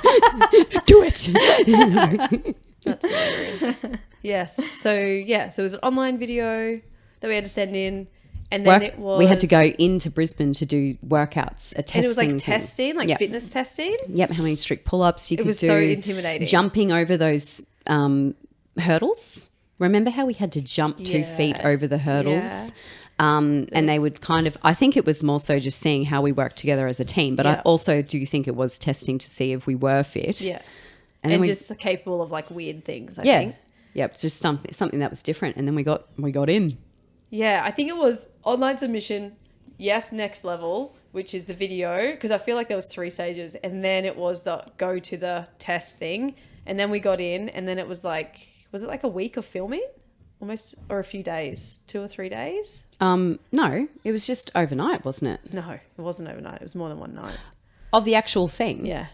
Do it. That's hilarious. Yes. So it was an online video that we had to send in. And then it was... We had to go into Brisbane to do workouts, a testing And it was like thing. testing, like Yep. fitness testing. Yep, how many strict pull-ups you could do. was so intimidating. Jumping over those hurdles. Remember how we had to jump 2 feet Yeah. over the hurdles? And they would kind of, I think it was more so just seeing how we work together as a team. But I Yeah. also do think it was testing to see if we were fit. Yeah. And And, then we, just capable of like weird things, I yeah. think. Yep, just something that was different. And then we got in. Yeah, I think it was online submission, yes, next level, which is the video, because I feel like there was 3 stages, and then it was the go to the test thing, and then we got in, and then it was like a week of filming? Almost, or a few days, 2 or 3 days? No, it was just overnight, wasn't it? No, it wasn't overnight. It was more than one night. Of the actual thing. Yeah.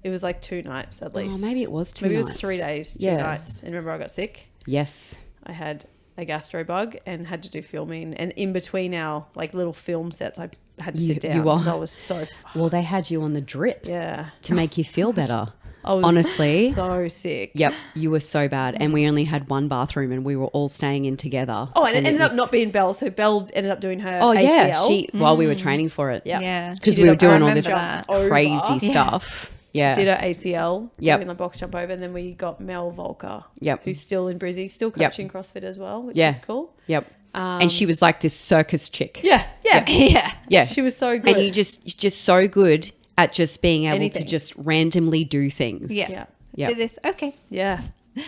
It was like 2 nights at least. Oh, maybe it was 2 Maybe nights. it was 3 days, 2 Yeah. nights. And remember I got sick? Yes. I had a gastro bug and had to do filming, and in between our like little film sets I had to sit down you are- because I was so Well, they had you on the drip yeah, to make you feel better. I was Honestly. so sick. Yep, you were so bad. And we only had one bathroom and we were all staying in together. Oh, and it ended up was- not being Belle, so Belle ended up doing her Oh, ACL. yeah. While we were training for it. Yeah. Yeah. Because She we did were a doing all box this jump over. crazy Yeah. stuff. Yeah. Did her ACL Yep. doing the box jump over, and then we got Mel Volker, Yep. who's still in Brizzy, still Yep. coaching CrossFit as well, which Yeah. is cool. Yep. and she was like this circus chick. Yeah, yeah, Yeah. Yeah. She was so good. And you just so good at just being able Anything. to just randomly do things. Yeah. Yeah. Yep. Do this. Okay. Yeah,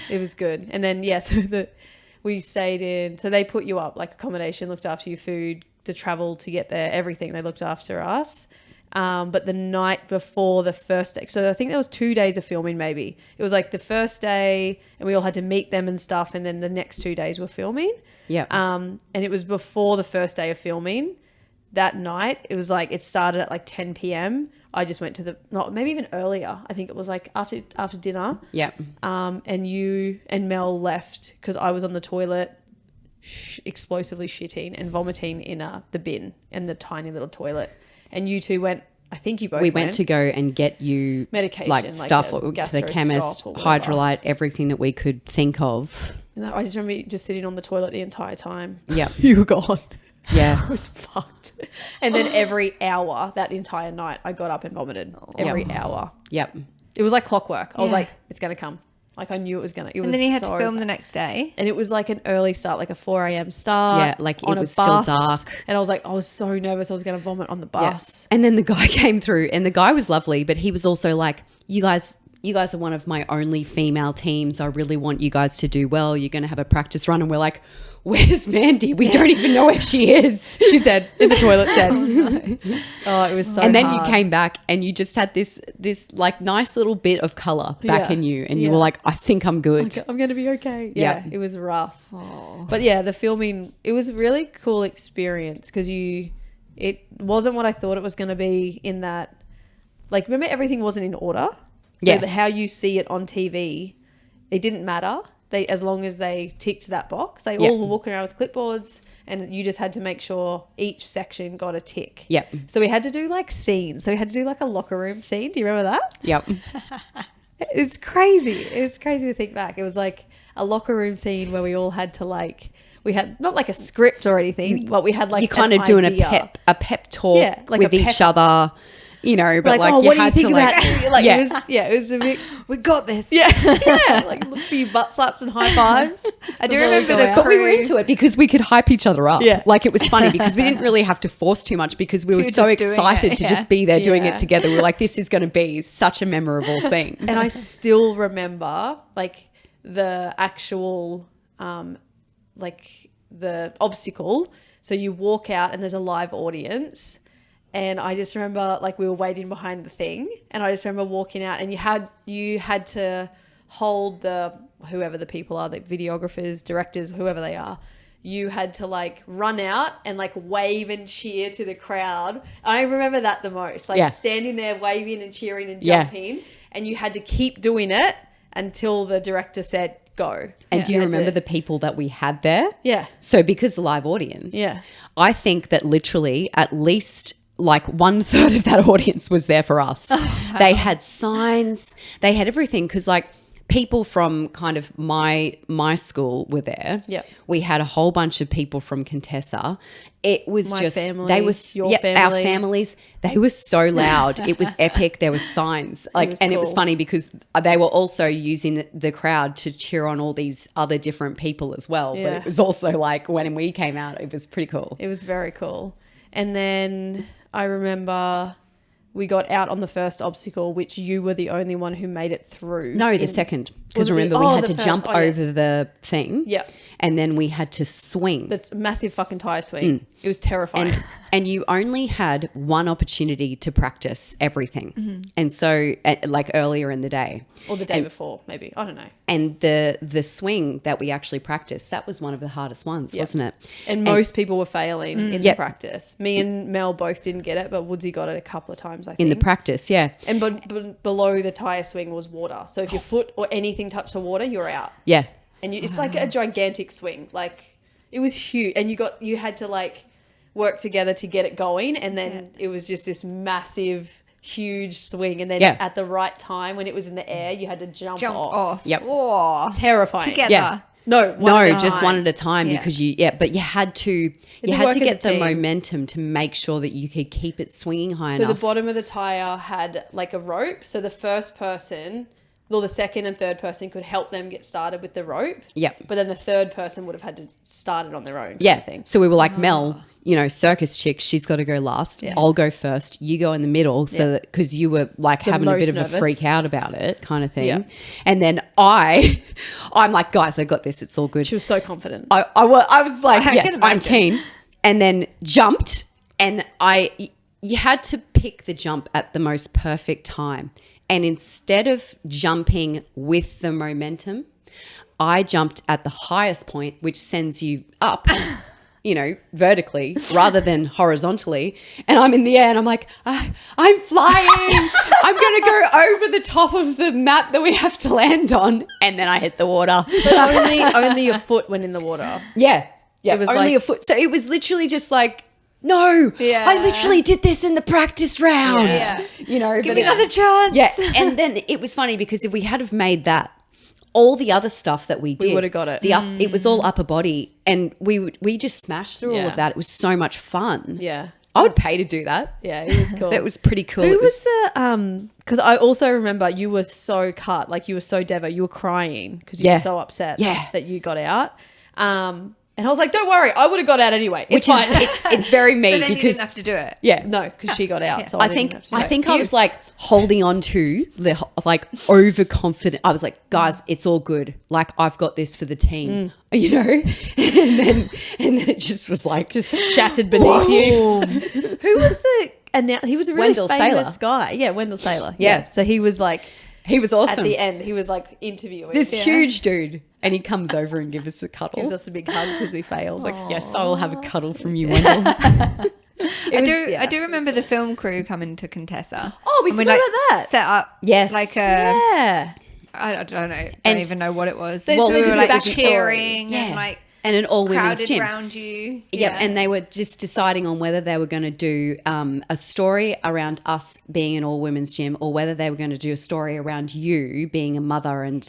it was good. And then we stayed in. So they put you up like accommodation, looked after your food, the travel to get there, everything. They looked after us. But the night before the first day, so I think there was 2 days of filming. Maybe it was like the first day, and we all had to meet them and stuff. And then the next 2 days were filming. Yeah. And it was before the first day of filming. That night, it was like it started at like 10 p.m. I just went to maybe even earlier. I think it was like after dinner. Yeah. And you and Mel left because I was on the toilet explosively shitting and vomiting in the bin in the tiny little toilet. And you two went, I think you both We went to go and get you medication, like like stuff a to the gastro chemist, stop or whatever. hydrolyte, everything that we could think of. And I just remember just sitting on the toilet the entire time. Yeah. You were gone. Yeah. I was fucked. And then every hour that entire night, I got up and vomited. Every hour. Yep. It was like clockwork. I was Yeah. like, it's going to come. Like I knew it was going to. And then you had to film the next day. And it was like an early start, like a 4 a.m. start. Yeah, like it on a was still bus. dark. And I was like, I was so nervous I was going to vomit on the bus. And then the guy came through, and the guy was lovely, but he was also like, you guys are one of my only female teams. I really want you guys to do well. You're going to have a practice run. And we're like, where's Mandy? We don't even know where she is. She's dead in the toilet, dead. Oh, it was so And then hard. you came back and you just had this like nice little bit of color back Yeah. in you. And you Yeah. were like, I think I'm good. I'm going to be okay. Yeah, Yeah. it was rough. But yeah, the filming, it was a really cool experience because it wasn't what I thought it was going to be in that, like, remember everything wasn't in order? So Yeah. how you see it on TV, it didn't matter. They, as long as they ticked that box, they Yeah. all were walking around with clipboards, and you just had to make sure each section got a tick. Yep. So we had to do like scenes. So we had to do like a locker room scene. Do you remember that? Yep. It's crazy. It's crazy to think back. It was like a locker room scene where we all had to like, we had not like a script or anything, but we had like You're kind an of doing idea. a pep talk Yeah, like with a each pep- other, you know, but like, oh, you what do you had think to like, about like yeah. it was a bit We got this. yeah like a few butt slaps and high fives. I do before we remember go the out. But we were crew- into it because we could hype each other up. Yeah. Like it was funny because we didn't really have to force too much because we were were so just doing excited it, to yeah. just be there doing Yeah. it together. We were like, this is going to be such a memorable thing. And I still remember like the actual like the obstacle. So you walk out and there's a live audience. And I just remember like we were waiting behind the thing, and I just remember walking out, and you had to hold the whoever the people are, the videographers, directors, whoever they are. You had to like run out and like wave and cheer to the crowd. I remember that the most, like Yeah. standing there waving and cheering and Yeah. jumping, and you had to keep doing it until the director said go. And do you had remember to- the people that we had there? Yeah. So because the live audience, Yeah. I think that literally at least like 1/3 of that audience was there for us. They had signs, they had everything because like people from kind of my school were there. Yep. We had a whole bunch of people from Contessa. It was My just family, they were your our family. families. They were so loud. It was epic. There were signs like, was and it was cool. funny because they were also using the crowd to cheer on all these other different people as well. But Yeah. it was also like when we came out, it was pretty cool. It was very cool. And then I remember we got out on the first obstacle, which you were the only one who made it through. No, the In- second. Was Because it the- remember, we oh, had the to first. jump Oh, over yes. the thing. Yep. And then we had to swing. That's a massive fucking tire swing. It was terrifying. And you only had one opportunity to practice everything. Mm-hmm. And so, like earlier in the day. or the day before, maybe. I don't know. And the swing that we actually practiced, that was one of the hardest ones, wasn't it? And most people were failing in the Yep. practice. Me and Mel both didn't get it, but Woodsy got it a couple of times, I think. In the practice, yeah. and below the tire swing was water. So if your foot or anything touched the water, you're out. Yeah. And it's like a gigantic swing. Like it was huge, and you had to like work together to get it going, and then it was just this massive, huge swing. And then Yeah. at the right time, when it was in the air, you had to jump Jump off. off. Yep. Oh, Terrifying. together. Yeah. No, Just one at a time Yeah. because but you had to to work as a get the team. momentum to make sure that you could keep it swinging high So enough. the bottom of the tire had like a rope. So the first person, or the second and third person could help them get started with the rope. Yep. But then the third person would have had to start it on their own. kind Yeah. of thing. So we were like, Mel, circus chick, she's got to go last. I'll go first. You go in the middle. So that because you were like having a bit most of a nervous. freak out about it kind of thing. Yeah. And then I'm like, guys, I got this. It's all good. She was so confident. I was like, I yes, can I'm imagine. keen. And then jumped. And you had to pick the jump at the most perfect time. And instead of jumping with the momentum, I jumped at the highest point, which sends you up, vertically rather than horizontally. And I'm in the air and I'm like, I'm flying. I'm going to go over the top of the map that we have to land on. And then I hit the water. But only your foot went in the water. Yeah. Yeah. It was only like- a foot. So it was literally just like, no, Yeah. I literally did this in the practice round. Yeah. Give me another chance. Yeah. And then it was funny because if we had have made that, all the other stuff that we did, would've got it. It was all upper body, and we just smashed through all Yeah. of that. It was so much fun. Yeah. I would pay to do that. Yeah, it was cool. That was pretty cool. Who It was the because I also remember you were so cut, like you were so devo, you were crying because you Yeah. were so upset Yeah. that you got out. And I was like, don't worry, I would have got out anyway. It's which is fine. it's very me So then you because didn't have to do it. yeah. No, because she got out. So I didn't think have to do it. I was like holding on to the like overconfident. I was like, guys, it's all good. Like I've got this for the team, and then it just was like just shattered beneath you. Who was he was a really Wendell famous Saylor. guy. Yeah, Wendell Saylor. Yeah. So he was like he was at awesome. the end, he was like interviewing. This Yeah. huge dude, and he comes over and gives us a cuddle. Gives us a big hug because we failed. Like, Yes, I will have a cuddle from you, Wendell. I do remember the film crew coming to Contessa. Oh, we And forgot about that. Set up, Yes. like a Yeah. I don't know, And- don't even know what it was. Well, we they were did like the backstory. cheering Yeah. and like And an all women's crowded gym. around you. Yep, and they were just deciding on whether they were going to do a story around us being an all women's gym, or whether they were going to do a story around you being a mother and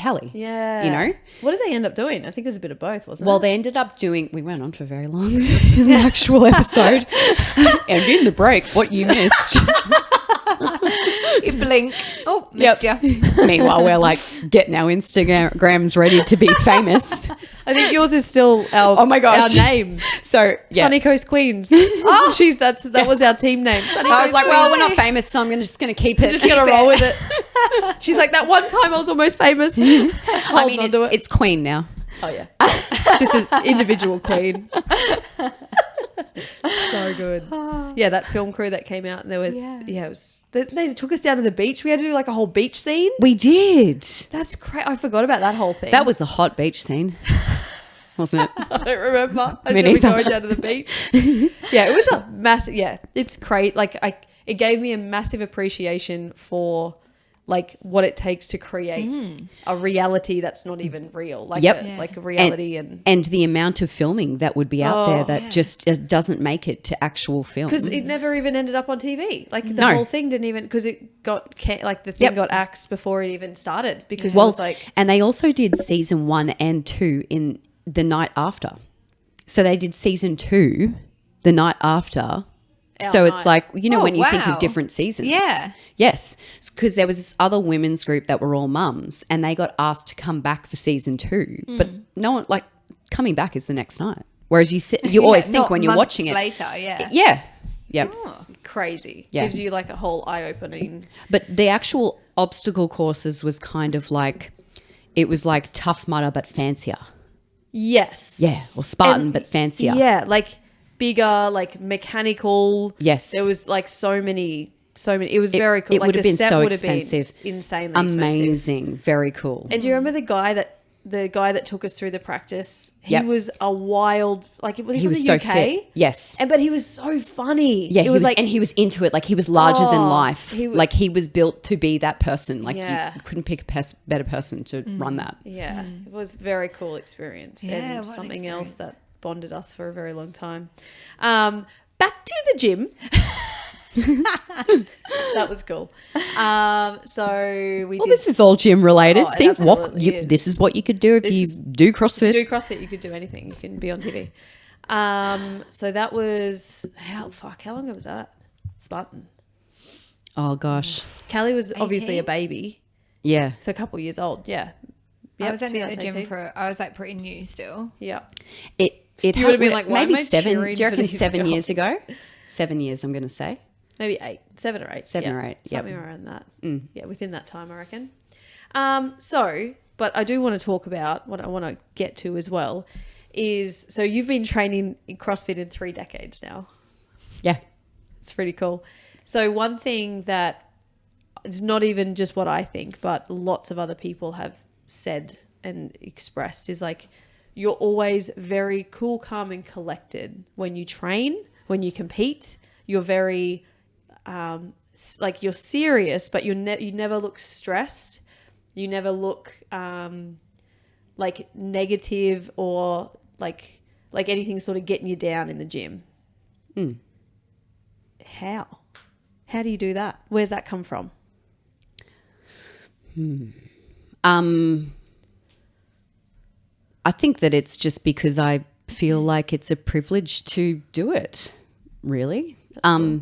Callie. Yeah. you know. What did they end up doing? I think it was a bit of both, wasn't Well, it? they ended up doing. We went on for very long in the actual episode, and in the break, what you missed. You blink. Oh, missed Yep. you. Meanwhile, we're like getting our Instagrams ready to be famous. I think yours is still our, Oh my gosh. our name. So yeah. Sunny Coast Queens. That was our team name. Sunny I was Coast like, well, we're Queens. not famous, so I'm just going to keep it. Just gonna roll with it. She's like, that one time I was almost famous. I mean, on to it. it's Queen now. Oh yeah, just an individual queen. So good. Yeah, that film crew that came out and they were it was they took us down to the beach. We had to do like a whole beach scene. We did. That's crazy. I forgot about that whole thing. That was a hot beach scene, wasn't it? I don't remember. I Me said we neither. going down to the beach. Yeah, it was a massive. Yeah, it's great. Like it gave me a massive appreciation for like what it takes to create a reality that's not even real. Like Yep. like a reality and And the amount of filming that would be out there that yeah. just doesn't make it to actual film. because it never even ended up on TV. Like the No. whole thing didn't even because it got like the thing Yep. got axed before it even started because it Well, was like and they also did season 1 and 2 in the night after. So they did season 2 the night after. So Our it's night. like, you know, Oh, when you think wow. of different seasons. Yeah. Yes. Because there was this other women's group that were all mums and they got asked to come back for season 2. But no one, like, coming back is the next night. Whereas you always think Not when you're months watching it. later, yeah. Yeah. Yep. crazy. Yeah. Gives you like a whole eye opening. But the actual obstacle courses was kind of like, it was like Tough Mudder but fancier. Yes. Yeah. Or Spartan And- but fancier. Yeah, like bigger, like mechanical. Yes. There was like so many. It was very cool. It like would have the been set so would have been expensive. insanely expensive. Amazing. Very cool. And do you remember the guy that took us through the practice? He Yep. was a wild, like was he He from was the so UK? fit. Yes. But he was so funny. Yeah, it was like and he was into it. Like he was larger than Oh, life. he He was built to be that person. Like Yeah. you couldn't pick a better person to run that. yeah, it was a very cool experience Yeah, and what an something else experience. that bonded us for a very long time. Back to the gym. That was cool. So we Well, did this is all gym related. Oh, it See, absolutely is. this is what you could do if This you is- do CrossFit. do CrossFit, you could do anything. You can be on TV. So that was how long ago was that? Spartan. Oh gosh, Callie was obviously a 18? baby, yeah. so a couple years old. Yeah, I was only at the 2018. gym I was like pretty new still. Yeah, It You had- would've been like, why maybe am I 7. cheering Do you for reckon these 7 girls? years ago? 7 years, I'm going to say. maybe 7 or 8. 7 Yeah, or 8, yep. something around that. Yeah, within that time, I reckon. But I do want to talk about what I want to get to as well. Is so you've been training in CrossFit in 3 decades now. Yeah. It's pretty cool. So one thing that it's not even just what I think, but lots of other people have said and expressed is like you're always very cool, calm, and collected when you train, when you compete. You're very like you're serious, but you never look stressed. You never look like negative or like anything sort of getting you down in the gym. How do you do that? Where's that come from? I think that it's just because I feel like it's a privilege to do it, really. I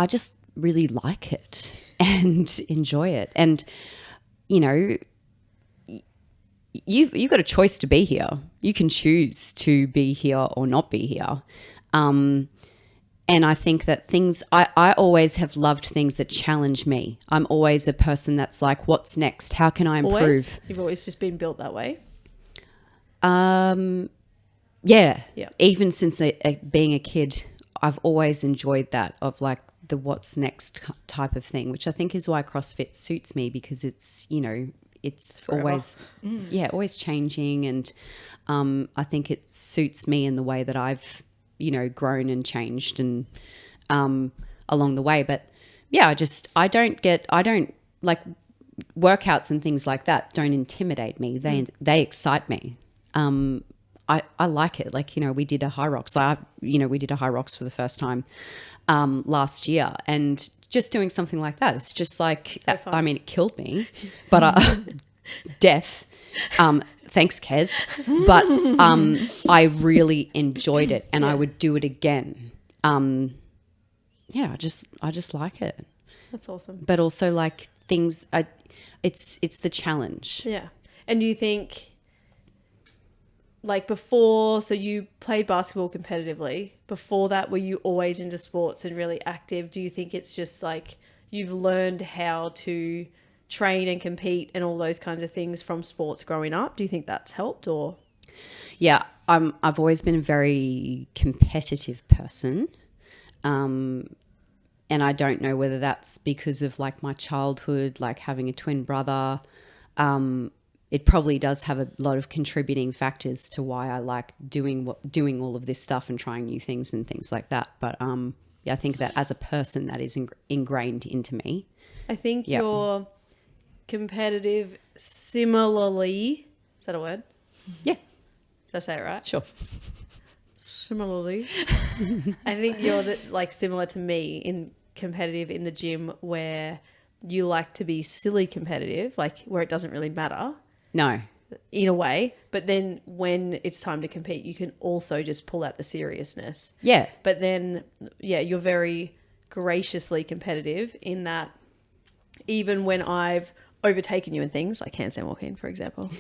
just really like it and enjoy it. And, you know, you've got a choice to be here. You can choose to be here or not be here. And I think that I always have loved things that challenge me. I'm always a person that's like, what's next? How can I improve? Always? You've always just been built that way? Yeah. Yeah. Even since being a kid, I've always enjoyed that of like the what's next type of thing, which I think is why CrossFit suits me because it's, you know, it's always, always changing. And I think it suits me in the way that I've you know, grown and changed and along the way. But yeah, I don't like workouts and things like that don't intimidate me. They excite me. I like it. Like, you know, we did a high rocks. We did a high rocks for the first time last year, and just doing something like that, it's just like, So fun. I mean, it killed me, but death. Thanks, Kez. But I really enjoyed it, and I would do it again. Yeah, I just like it. That's awesome. But also like things, it's the challenge. Yeah. And do you think, like before, so you played basketball competitively. Before that, were you always into sports and really active? Do you think it's just like you've learned how to train and compete and all those kinds of things from sports growing up? Do you think that's helped or? Yeah, I've always been a very competitive person. And I don't know whether that's because of like my childhood, like having a twin brother. It probably does have a lot of contributing factors to why I like doing all of this stuff and trying new things and things like that. But yeah, I think that as a person, that is ingrained into me. I think Yep. you're competitive similarly. Is that a word? Yeah, Did I say it right? sure. Similarly. I think you're like similar to me in competitive in the gym, where you like to be silly competitive, like where it doesn't really matter No. in a way. But then when it's time to compete, you can also just pull out the seriousness. Yeah. But then, yeah, you're very graciously competitive in that even when I've overtaken you in things like handstand walking, for example,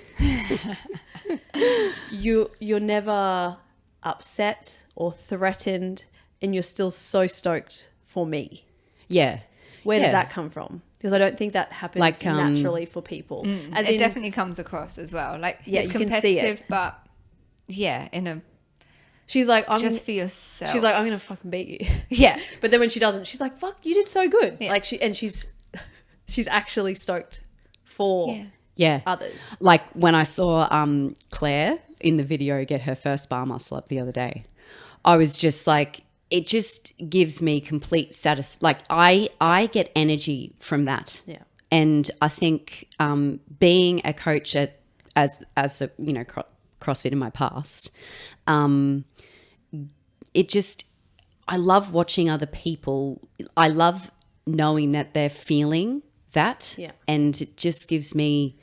you're never upset or threatened, and you're still so stoked for me. Yeah. Where does Yeah. that come from? Because I don't think that happens Like, naturally for people. As It in, definitely comes across as well. Like, Yeah, it's you can see it. competitive, but yeah, she's like, just for yourself. she's like, I'm gonna fucking beat you. yeah, But then when she doesn't, she's like, fuck, you did so good. Yeah. Like she's actually stoked for yeah. Yeah. others. Like when I saw Claire in the video get her first bar muscle up the other day, I was just like, it just gives me complete like I get energy from that. Yeah. And I think being a coach as a, you know, CrossFit in my past, it just, I love watching other people. I love knowing that they're feeling that. Yeah. And it just gives me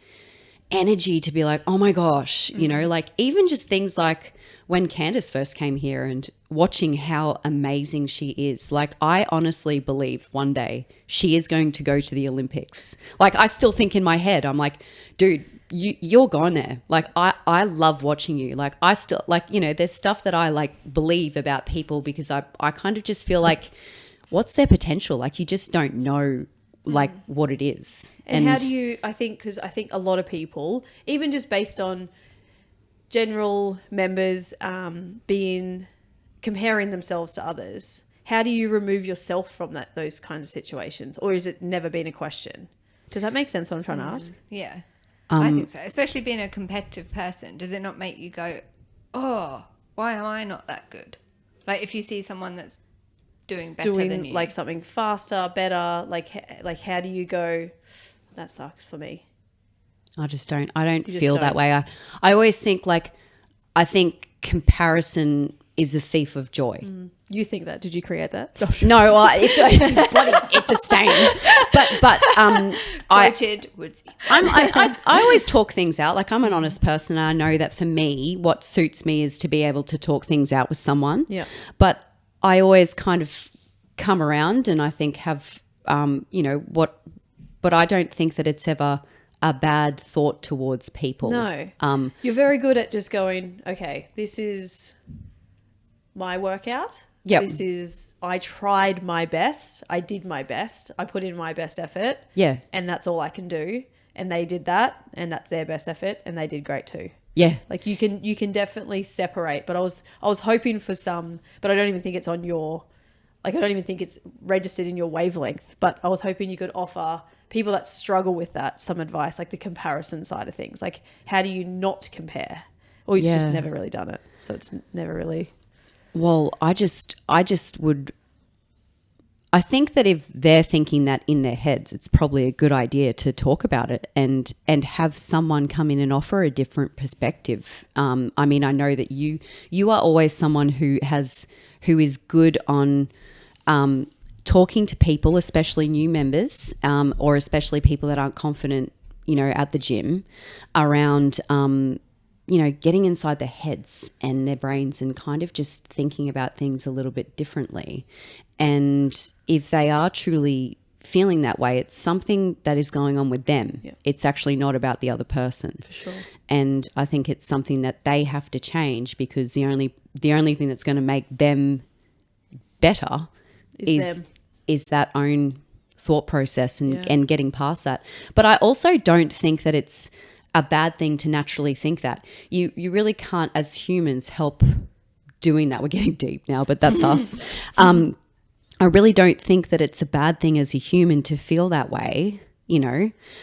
energy to be like, oh my gosh, you know, like even just things like when Candice first came here and watching how amazing she is. Like, I honestly believe one day she is going to go to the Olympics. Like, I still think in my head, I'm like, dude, you're gone there. Like, I love watching you. Like, I still, like, you know, there's stuff that I like believe about people because I kind of just feel like, what's their potential? Like, you just don't know like what it is. And how do you, I think, because I think a lot of people, even just based on general members comparing themselves to others, how do you remove yourself from those kinds of situations? Or is it never been a question? Does that make sense what I'm trying to ask? Yeah, I think so. Especially being a competitive person, does it not make you go, oh, why am I not that good? Like if you see someone that's doing better than you. Like something faster, better, like how do you go, that sucks for me? I don't just feel that don't. way. I always think like, I think comparison is a thief of joy. You think that? Did you create that? No, it's a saying. But Quoted Woodsy. I always talk things out. Like, I'm an honest person. And I know that for me, what suits me is to be able to talk things out with someone. Yeah. But I always kind of come around and I think have, you know, but I don't think that it's ever a bad thought towards people. No. You're very good at just going, okay, this is my workout. Yep. This is, I tried my best. I did my best. I put in my best effort. Yeah. And that's all I can do. And they did that, and that's their best effort, and they did great too. Yeah. Like you can definitely separate. But I was hoping for some, but I don't even think it's on your, like I don't even think it's registered in your wavelength. But I was hoping you could offer people that struggle with that some advice, like the comparison side of things. Like how do you not compare? Or you've just Yeah. never really done it, so it's never really. Well, I think that if they're thinking that in their heads, it's probably a good idea to talk about it and have someone come in and offer a different perspective. I mean, I know that you are always someone who is good on talking to people, especially new members, or especially people that aren't confident, at the gym, around getting inside their heads and their brains and kind of just thinking about things a little bit differently. And if they are truly feeling that way, it's something that is going on with them. Yeah. It's actually not about the other person. For sure. And I think it's something that they have to change, because the only thing that's going to make them better is that own thought process and getting past that. But I also don't think that it's a bad thing to naturally think that. You really can't, as humans, help doing that. We're getting deep now, but that's us. I really don't think that it's a bad thing as a human to feel that way,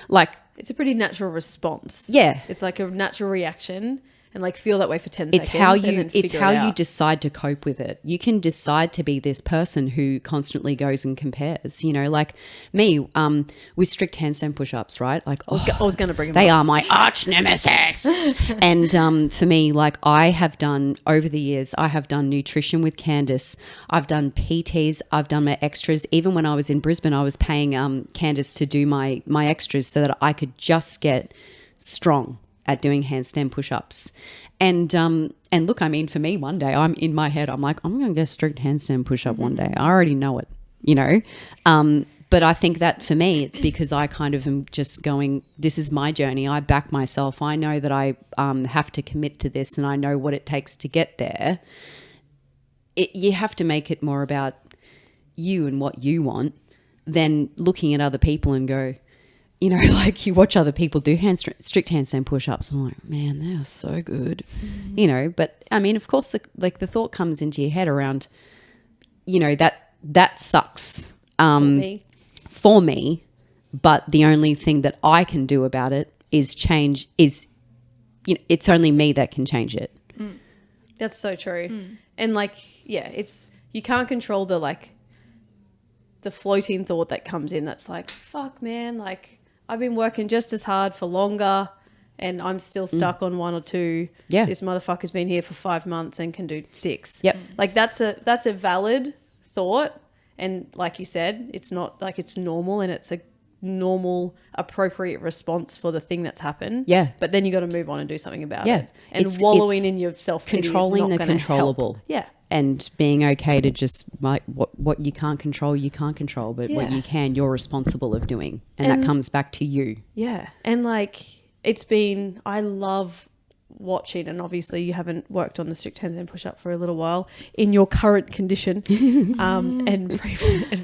like It's a pretty natural response. Yeah. It's like a natural reaction, and like feel that way for 10 it's seconds. how you decide to cope with it. You can decide to be this person who constantly goes and compares, like me, with strict handstand push-ups, right? Like I was going to bring them they up. are my arch nemesis. And for me, like I have done over the years, I have done nutrition with Candice. I've done PTs. I've done my extras. Even when I was in Brisbane, I was paying Candice to do my extras so that I could just get strong at doing handstand push-ups. And look, I mean, for me, one day I'm in my head, I'm like, I'm going to get a strict handstand push-up one day. I already know it, but I think that for me, it's because I kind of am just going, this is my journey. I back myself. I know that I have to commit to this, and I know what it takes to get there. You have to make it more about you and what you want than looking at other people and go, like you watch other people do strict handstand push-ups. And I'm like, man, they are so good, But I mean, of course, the thought comes into your head around, that sucks for me. But the only thing that I can do about it is change. It's only me that can change it. That's so true. And you can't control the floating thought that comes in. That's like, fuck, man, like, I've been working just as hard for longer and I'm still stuck on 1 or 2. Yeah. This motherfucker's been here for 5 months and can do 6. Yep. Like that's a valid thought. And like you said, it's not like it's normal, and it's a normal, appropriate response for the thing that's happened. Yeah. But then you got to move on and do something about Yeah. it. And wallowing in your self-pity controlling is not the gonna controllable. help. Yeah. And being okay to just like what you can't control, you can't control, but what Yeah. you can, you're responsible of doing. And that comes back to you. Yeah. And I love watching, and obviously you haven't worked on the strict handstand push-up for a little while in your current condition and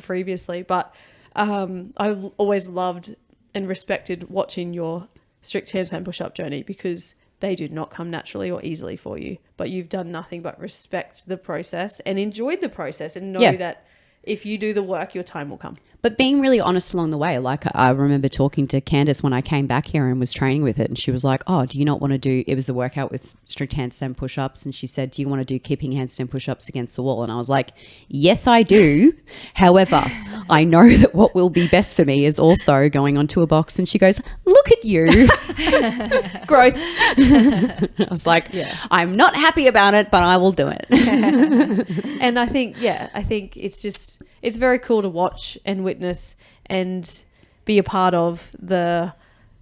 previously, but I've always loved and respected watching your strict handstand push-up journey, because they do not come naturally or easily for you, but you've done nothing but respect the process and enjoyed the process, and know that if you do the work, your time will come. But being really honest along the way. Like I remember talking to Candice when I came back here and was training with it, and she was like, oh, do you not want to do, it was a workout with strict handstand push-ups, and she said, do you want to do keeping handstand push-ups against the wall? And I was like, yes, I do. However, I know that what will be best for me is also going onto a box. And she goes, look at you. Growth. I was like, I'm not happy about it, but I will do it. And I think it's very cool to watch and witness and be a part of.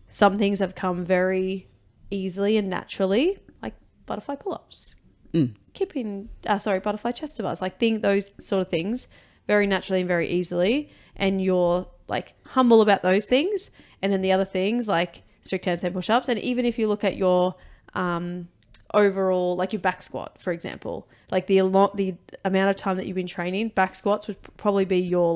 Some things have come very easily and naturally, like butterfly pull-ups, butterfly chest to bars, those sort of things very naturally and very easily. And you're like humble about those things. And then the other things like strict handstand push-ups. And even if you look at your overall, like your back squat, for example, like the amount of time that you've been training, back squats would probably be your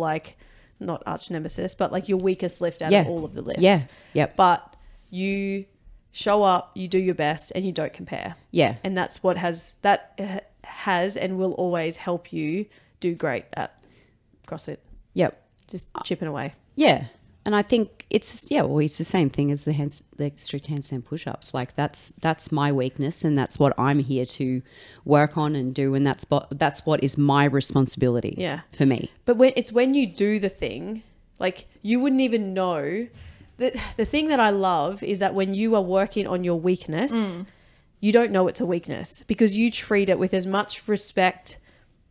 not arch nemesis, but like your weakest lift out of all of the lifts. Yeah. Yep. But you show up, you do your best, and you don't compare. Yeah. And that's what has and will always help you do great at CrossFit. Yep. Just chipping away. Yeah. And I think it's the same thing as the strict handstand push-ups. Like that's my weakness, and that's what I'm here to work on and do, and that's what is my responsibility. Yeah. For me. But when you do the thing, like you wouldn't even know. The thing that I love is that when you are working on your weakness, you don't know it's a weakness because you treat it with as much respect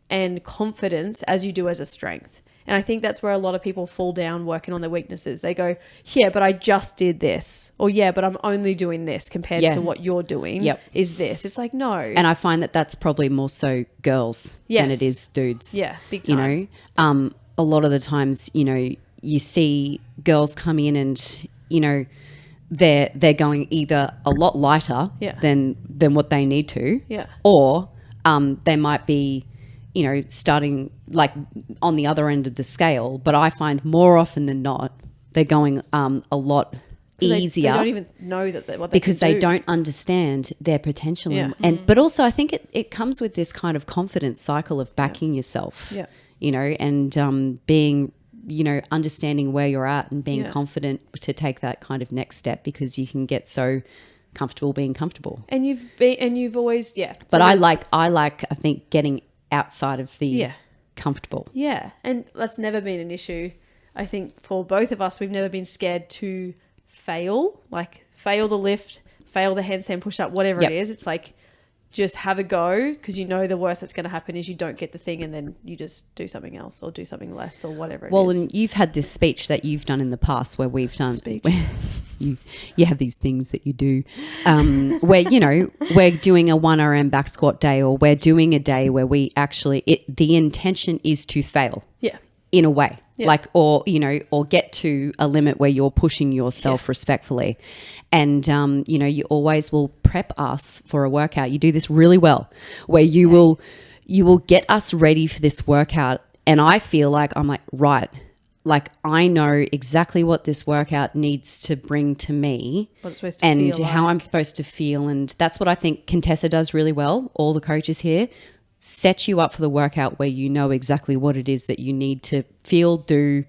and confidence as you do as a strength. And I think that's where a lot of people fall down working on their weaknesses. They go, yeah, but I just did this. Or yeah, but I'm only doing this compared to what you're doing is this. It's like, no. And I find that that's probably more so girls than it is dudes. Yeah, big time. You know, a lot of the times, you know, you see girls come in and, you know, they're going either a lot lighter than what they need to, or they might be, you know, starting like on the other end of the scale. But I find more often than not, they're going a lot easier. They don't even know that what they because can do. they don't understand their potential. Yeah. But also I think it comes with this kind of confidence cycle of backing yourself. Yeah. You know, and being, you know, understanding where you're at and being confident to take that kind of next step, because you can get so comfortable being comfortable. And you've always But I like I think getting outside of the comfortable. Yeah, and that's never been an issue. I think for both of us, we've never been scared to fail, like fail the lift, fail the handstand push up, whatever it is. It's like just have a go, because you know the worst that's going to happen is you don't get the thing and then you just do something else or do something less or whatever it is. Well, and you've had this speech that you've done in the past where we've done where you have these things that you do where, you know, we're doing a 1RM back squat day, or we're doing a day where we actually the intention is to fail. Yeah. In a way. Like, or, you know, or get to a limit where you're pushing yourself respectfully. And, you know, you always will prep us for a workout. You do this really well, where you will get us ready for this workout. And I feel like I'm like, right, like I know exactly what this workout needs to bring to me, what it's supposed to and feel how like. I'm supposed to feel. And that's what I think Contessa does really well. All the coaches here set you up for the workout where you know exactly what it is that you need to feel, do,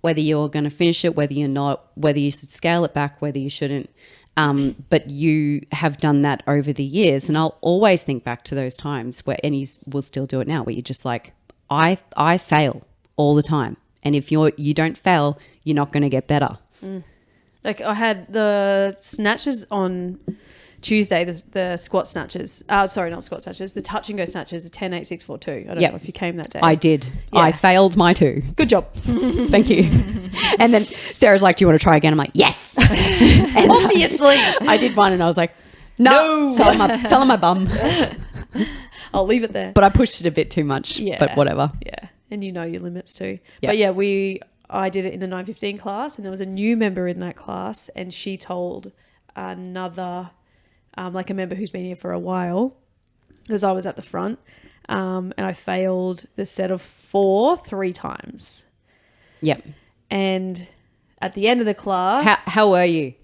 whether you're going to finish it, whether you're not, whether you should scale it back, whether you shouldn't. But you have done that over the years, and I'll always think back to those times where, and you will still do it now, where you're just like, I fail all the time, and if you don't fail, you're not going to get better. Like I had the snatches on Tuesday, the squat snatches. Sorry, not squat snatches. The touch and go snatches, the 10, 8, 6, 4, 2. I don't know if you came that day. I did. Yeah. I failed my 2. Good job. Thank you. And then Sarah's like, do you want to try again? I'm like, yes. And obviously. I did one and I was like, no. Fell on my bum. I'll leave it there. But I pushed it a bit too much. Yeah. But whatever. Yeah. And you know your limits too. Yeah. But yeah, I did it in the 9:15 class, and there was a new member in that class, and she told another, like a member who's been here for a while, because I was at the front, and I failed the set of 4 3 times. Yep. And at the end of the class, How were you?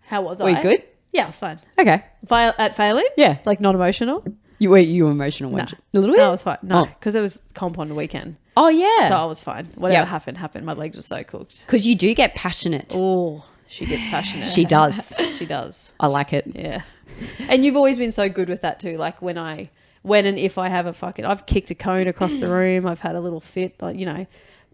how was Were I? you good? Yeah, it was fine. Okay. At failing? Yeah. Like not emotional? You were emotional? No. weren't you? A little bit? No, it was fine. No, Oh. because it was comp on the weekend. Oh, yeah. So I was fine. Whatever Yep. happened. My legs were so cooked. Because you do get passionate. Oh, she gets passionate. She does. She does. I like it. Yeah. And you've always been so good with that too. Like when and if I have I've kicked a cone across the room. I've had a little fit, like, you know,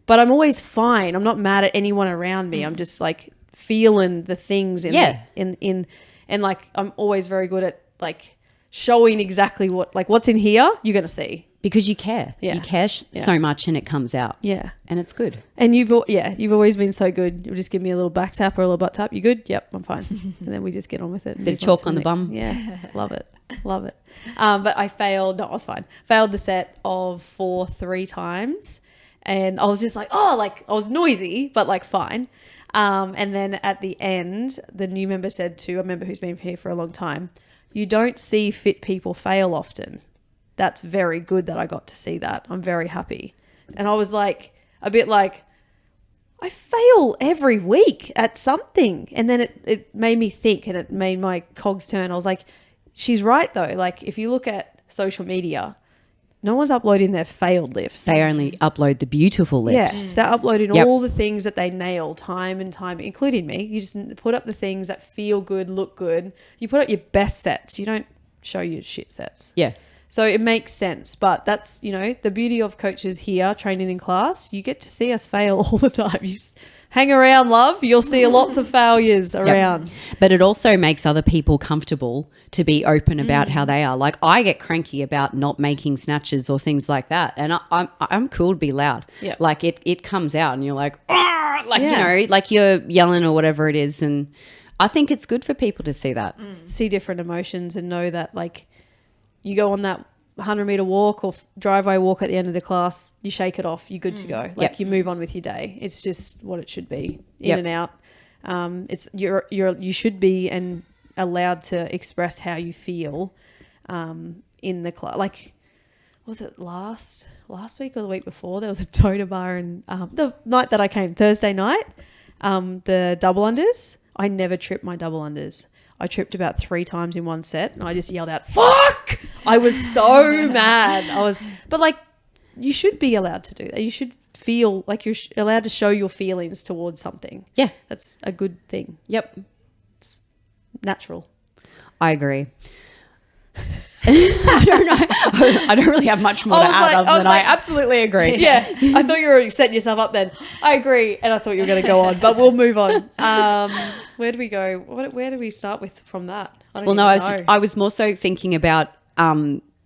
but I'm always fine. I'm not mad at anyone around me. I'm just like feeling the things in and like, I'm always very good at like showing exactly what's in here, you're going to see. Because you care. Yeah. You care so much and it comes out. Yeah. And it's good. And you've always been so good. You'll just give me a little back tap or a little butt tap. You good? Yep, I'm fine. And then we just get on with it. Bit of chalk on the bum. Yeah, love it. Love it. But I failed. No, I was fine. Failed the set of 4 3 times. And I was just like, oh, like I was noisy, but like fine. And then at the end, the new member said to a member who's been here for a long time, you don't see fit people fail often. That's very good that I got to see that. I'm very happy. And I was like, a bit like, I fail every week at something. And then it made me think, and it made my cogs turn. I was like, she's right though. Like if you look at social media, no one's uploading their failed lifts. They only upload the beautiful lifts. Yes, they're uploading Yep. all the things that they nail time and time, including me. You just put up the things that feel good, look good. You put up your best sets. You don't show your shit sets. Yeah. So it makes sense. But that's, you know, the beauty of coaches here training in class. You get to see us fail all the time. You just hang around, love. You'll see lots of failures around. But it also makes other people comfortable to be open about how they are. Like, I get cranky about not making snatches or things like that, and I'm cool to be loud. Yep. Like it comes out, and you're like, "Argh!" Like Yeah. you know, like you're yelling or whatever it is, and I think it's good for people to see that. See different emotions and know that, like, you go on that 100-meter walk or driveway walk at the end of the class, you shake it off, you're good to go. Like, Yep. you move on with your day. It's just what it should be, in Yep. and out. It's you should be and allowed to express how you feel in the class. Like, was it last week or the week before? There was a donor bar, and the night that I came, Thursday night, the double unders. I never tripped my double unders. I tripped about 3 times in one set, and I just yelled out, "Fuck!" I was so mad. But like, you should be allowed to do that. You should feel like you're allowed to show your feelings towards something. Yeah. That's a good thing. Yep. Natural. I agree. I don't know. I don't really have much more to add other than I absolutely agree. Yeah, I thought you were setting yourself up then. I agree, and I thought you were going to go on, but we'll move on. Where do we go? Where do we start with from that? Well, no, I was more so thinking about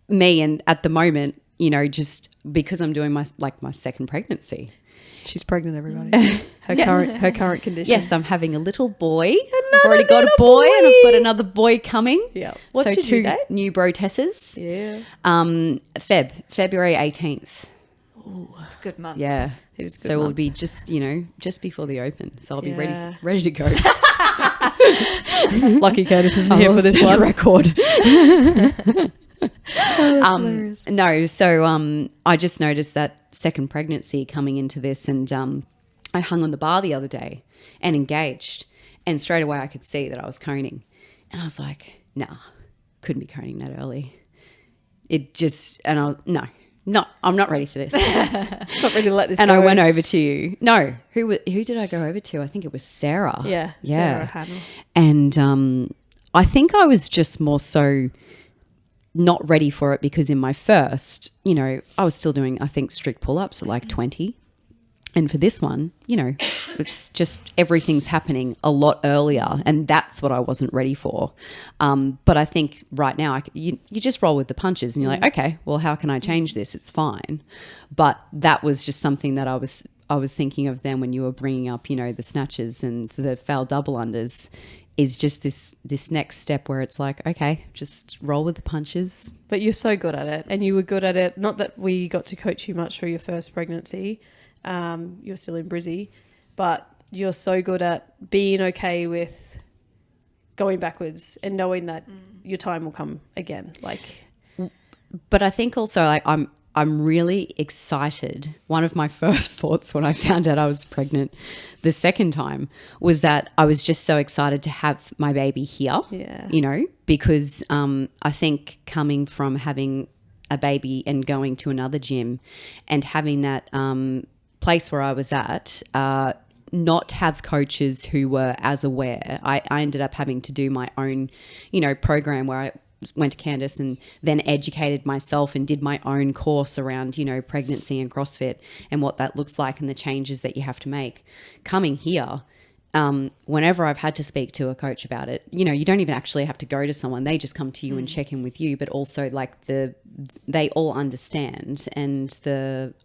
me, and at the moment, you know, just because I'm doing my second pregnancy. She's pregnant, everybody. Her current condition. Yes, I'm having a little boy. I've already got a boy, and I've got another boy coming. Yeah. What's so your 2 due date? new brotesses. Yeah. February 18th. It's a good month. Yeah. It is a good So we'll month. be just before the open. So I'll be Yeah. ready to go. Lucky Curtis isn't I here will for this set a one. record. Hilarious. No, so I just noticed that second pregnancy coming into this, and I hung on the bar the other day and engaged, and straight away I could see that I was coning, and I was like, nah, couldn't be coning that early. It just, and I'm not ready for this. Not ready to let this And go. I went over to you. No, who did I go over to? I think it was Sarah. Yeah. Sarah Hannah. And I think I was just more so not ready for it because in my first, you know, I was still doing, I think, strict pull-ups at like 20. And for this one, you know, it's just everything's happening a lot earlier, and that's what I wasn't ready for. But I think right now you just roll with the punches, and you're like, okay, well, how can I change this? It's fine. But that was just something that I was thinking of then when you were bringing up, you know, the snatches and the failed double unders, is just this next step where it's like, okay, just roll with the punches. But you're so good at it, and you were good at it. Not that we got to coach you much through your first pregnancy. You're still in Brizzy, but you're so good at being okay with going backwards and knowing that your time will come again. Like, But I think also like I'm really excited. One of my first thoughts when I found out I was pregnant the second time was that I was just so excited to have my baby here. Yeah. You know, because I think coming from having a baby and going to another gym and having that place where I was at, not have coaches who were as aware. I ended up having to do my own, you know, program where I went to Candice and then educated myself and did my own course around, you know, pregnancy and CrossFit and what that looks like and the changes that you have to make. Coming here, whenever I've had to speak to a coach about it, you know, you don't even actually have to go to someone. They just come to you and check in with you, but also like they all understand. And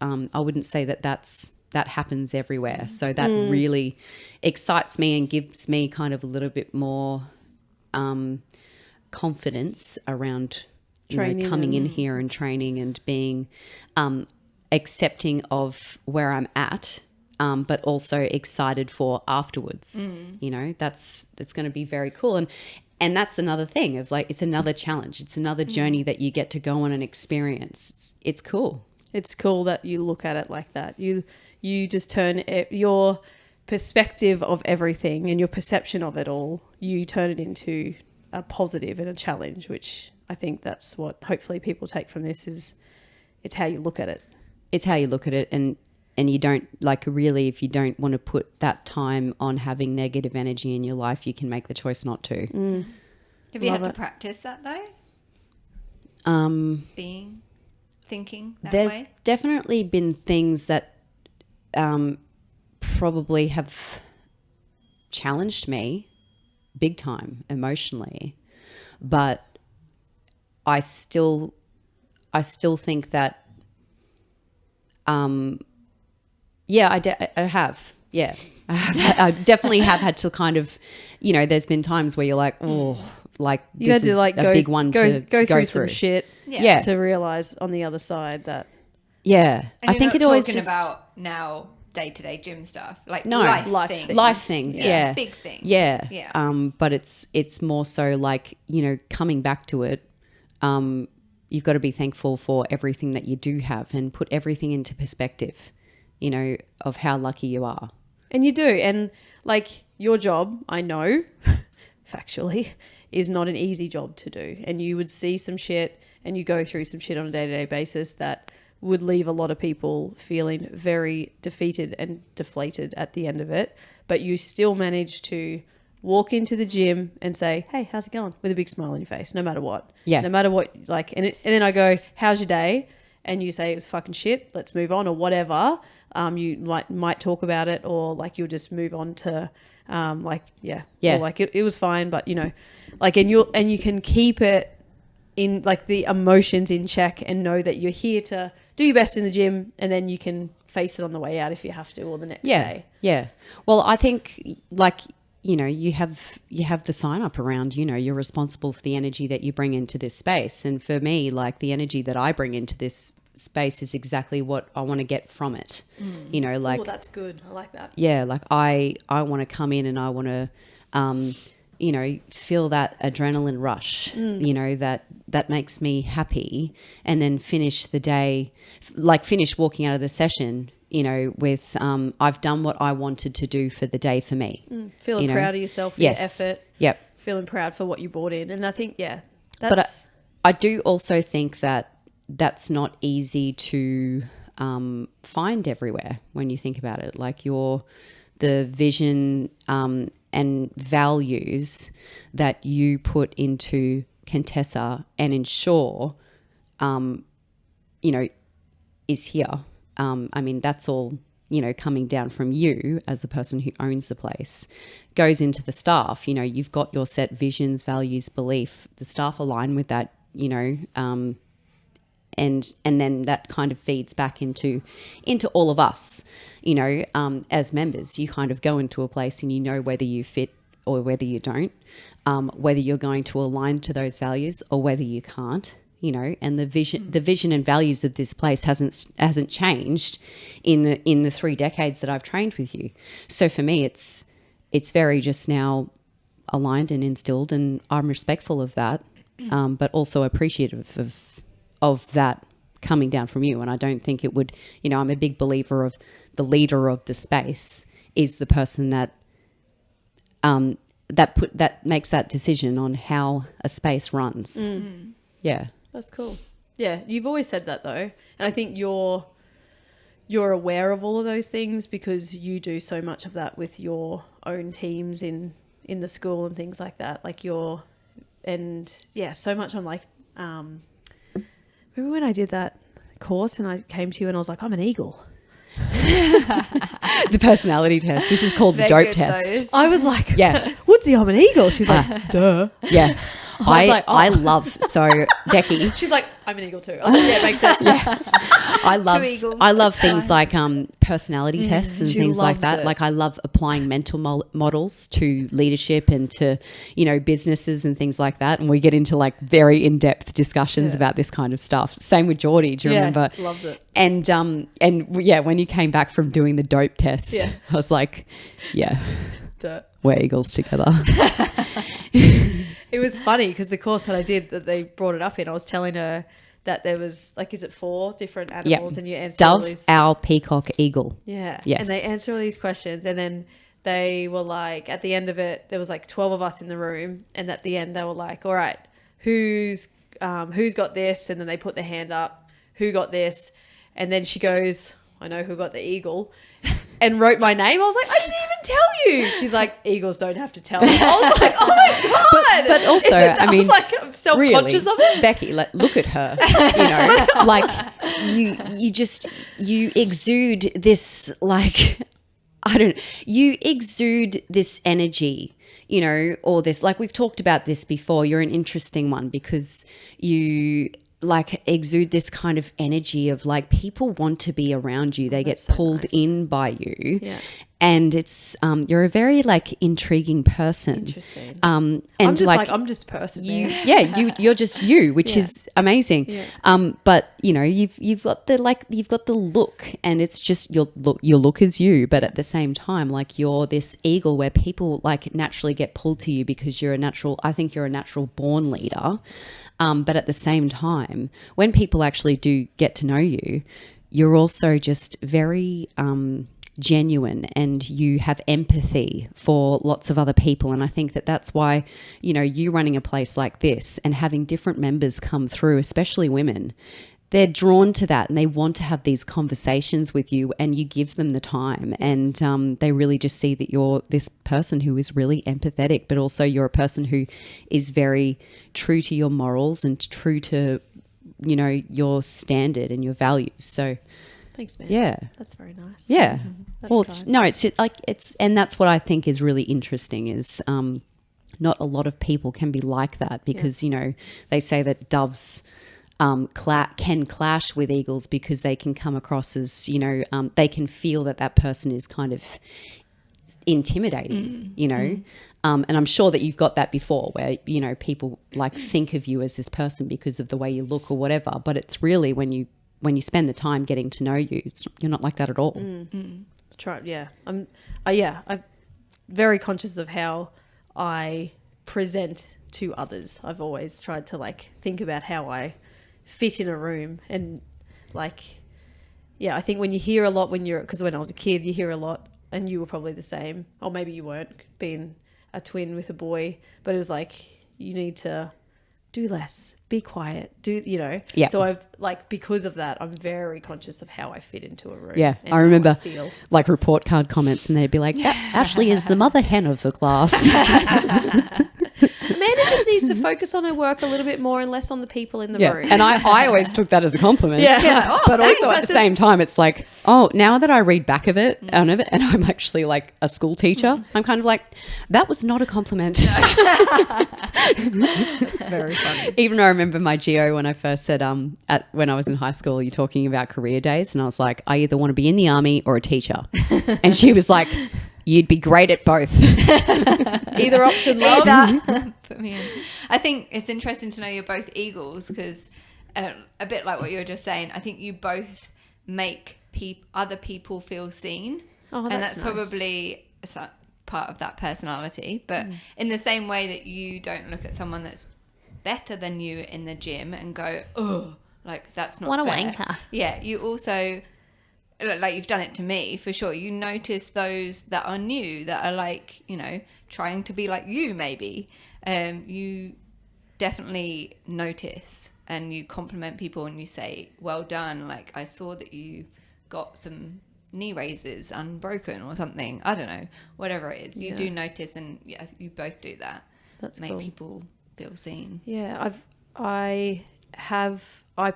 I wouldn't say that happens everywhere. So that really excites me and gives me kind of a little bit more confidence around Training coming in here and training and being accepting of where I'm at, but also excited for afterwards. You know, that's going to be very cool. And that's another thing of like, it's another challenge. It's another journey that you get to go on and experience. It's cool. it's cool that you look at it like that. You just turn your perspective of everything and your perception of it all, you turn it into a positive and a challenge, which I think that's what hopefully people take from this it's how you look at it. It's how you look at it, and you don't, like, really, if you don't want to put that time on having negative energy in your life, you can make the choice not to. Have you Love had to it. practice that though? Thinking that There's way? definitely been things that probably have challenged me big time emotionally, but I still think that yeah, I have. Yeah, I definitely have had to kind of, you know, there's been times where you're like, oh, like You this had to is like a go big one go, to go through some shit Yeah. to realize on the other side that Yeah, And I think it always talking just about now day-to-day gym stuff, like No. life things. things. life things. Yeah, Big things. Yeah, Yeah. but it's more so like, you know, coming back to it. You've got to be thankful for everything that you do have and put everything into perspective, you know, of how lucky you are. And you do. And like your job, I know, factually, is not an easy job to do. And you would see some shit and you go through some shit on a day-to-day basis that would leave a lot of people feeling very defeated and deflated at the end of it. But you still manage to walk into the gym and say, hey, how's it going? With a big smile on your face, no matter what. Yeah. No matter what, like, and then I go, how's your day? And you say it was fucking shit, let's move on, or whatever. You might talk about it, or like you'll just move on to like or like it was fine, but you know, like, and you can keep it in like the emotions in check and know that you're here to do your best in the gym, and then you can face it on the way out if you have to, or the next day. Yeah. Well, I think, like, you know, you have the sign up around, you know, you're responsible for the energy that you bring into this space. And for me, like, the energy that I bring into this space is exactly what I want to get from it. You know, like, Oh, that's good. I like that. yeah, like I want to come in and I want to, you know, feel that adrenaline rush, you know, that makes me happy, and then finish the day, like finish walking out of the session, you know, with, I've done what I wanted to do for the day for me. Feeling you know? proud of yourself for Yes. your effort. Yep. Feeling proud for what you brought in. And I think, yeah, But that's... I do also think that that's not easy to find everywhere when you think about it. Like the vision and values that you put into Contessa and ensure, you know, is here. I mean, that's all, you know, coming down from you as the person who owns the place, goes into the staff. You know, you've got your set visions, values, belief. The staff align with that, you know, and then that kind of feeds back into all of us, you know, as members. You kind of go into a place and you know whether you fit or whether you don't, whether you're going to align to those values or whether you can't, you know. And the vision and values of this place hasn't changed in the 3 decades that I've trained with you. So for me, it's very just now aligned and instilled, and I'm respectful of that, but also appreciative of that coming down from you. And I don't think it would, you know, I'm a big believer of the leader of the space is the person that that makes that decision on how a space runs. Yeah. That's cool. Yeah, you've always said that though. And I think you're aware of all of those things because you do so much of that with your own teams in the school and things like that. Like so much on like, remember when I did that course and I came to you and I was like, I'm an eagle. The personality test. This is called the They're dope good, test. those. I was like, Yeah. Woodsy, I'm an eagle. She's like, duh. Yeah. I was like, oh. I love, so Becky, She's like, I'm an eagle too. I was like, yeah, it makes sense. Two eagles, I love that's things like personality tests and she things like loves that. it. Like I love applying mental models to leadership and to, you know, businesses and things like that. And we get into like very in-depth discussions about this kind of stuff. Same with Geordie. Do you remember? Loves it. And yeah, when you came back from doing the dope test, Yeah. I was like, yeah, Duh. we're eagles together. It was funny because the course that I did that they brought it up in, I was telling her that there was like, is it 4 different animals and you answer all Dove, these. owl, peacock, eagle. Yeah. Yes. And they answer all these questions and then they were like, at the end of it, there was like 12 of us in the room. And at the end they were like, all right, who's got this? And then they put their hand up. who got this? And then she goes, I know who got the eagle, and wrote my name. I was like, I didn't even tell you. She's like, eagles don't have to tell. I was like, oh my God. But also, I mean, was like, I'm self-conscious really, of it. Becky, like, look at her. Like you exude this, like, you exude this energy, or this, like, we've talked about this before. You're an interesting one because you like exude this kind of energy of like people want to be around you. They get pulled in by you. Yeah. And it's you're a very like intriguing person. Interesting. And I'm just like I'm just a person. you're just you, which is amazing. Yeah. But you've got the look, and it's just your look is you, but at the same time, like, you're this eagle where people like naturally get pulled to you because you're a natural born leader. But at the same time, when people actually do get to know you, you're also just very genuine, and you have empathy for lots of other people. And I think that that's why, you running a place like this and having different members come through, especially women, they're drawn to that and they want to have these conversations with you, and you give them the time, and they really just see that you're this person who is really empathetic, but also you're a person who is very true to your morals and true to, your standard and your values. So thanks, man. Yeah. That's very nice. Yeah. That's Well, kind. it's just like, and that's what I think is really interesting is not a lot of people can be like that because, they say that doves can clash with eagles because they can come across as, they can feel that person is kind of intimidating, and I'm sure that you've got that before where, people like think of you as this person because of the way you look or whatever, but it's really when you spend the time getting to know you, you're not like that at all. Yeah. I'm very conscious of how I present to others. I've always tried to like think about how I fit in a room, and like, yeah, I think when you hear a lot because when I was a kid, you hear a lot, and you were probably the same, or maybe you weren't, being a twin with a boy, but it was like, you need to do less, be quiet, Yeah. So I've like, because of that, I'm very conscious of how I fit into a room. Yeah, and I how remember feel. like report card comments, and they'd be like, Ashley is the mother hen of the class. Amanda just needs to focus on her work a little bit more and less on the people in the room. And I always took that as a compliment. Yeah. But also at the same time, it's like, now that I read back of it, and I'm actually like a school teacher, I'm kind of like, that was not a compliment. That's very funny. Even I remember my geo when I first said, when I was in high school, you're talking about career days, and I was like, I either want to be in the army or a teacher. And she was like, you'd be great at both. Either option, love. Either. Put me in. I think it's interesting to know you're both eagles because a bit like what you were just saying, I think you both make other people feel seen. Oh, and that's nice. Probably part of that personality. But in the same way that you don't look at someone that's better than you in the gym and go, oh, like, that's not What a fair. wanker. Yeah, you also... like, you've done it to me for sure. You notice those that are new, that are like, trying to be like you maybe. You definitely notice, and you compliment people and you say, well done. Like, I saw that you got some knee raises unbroken or something. I don't know, whatever it is. You do notice, and yeah, you both do that. That's make cool. people feel seen. Yeah, I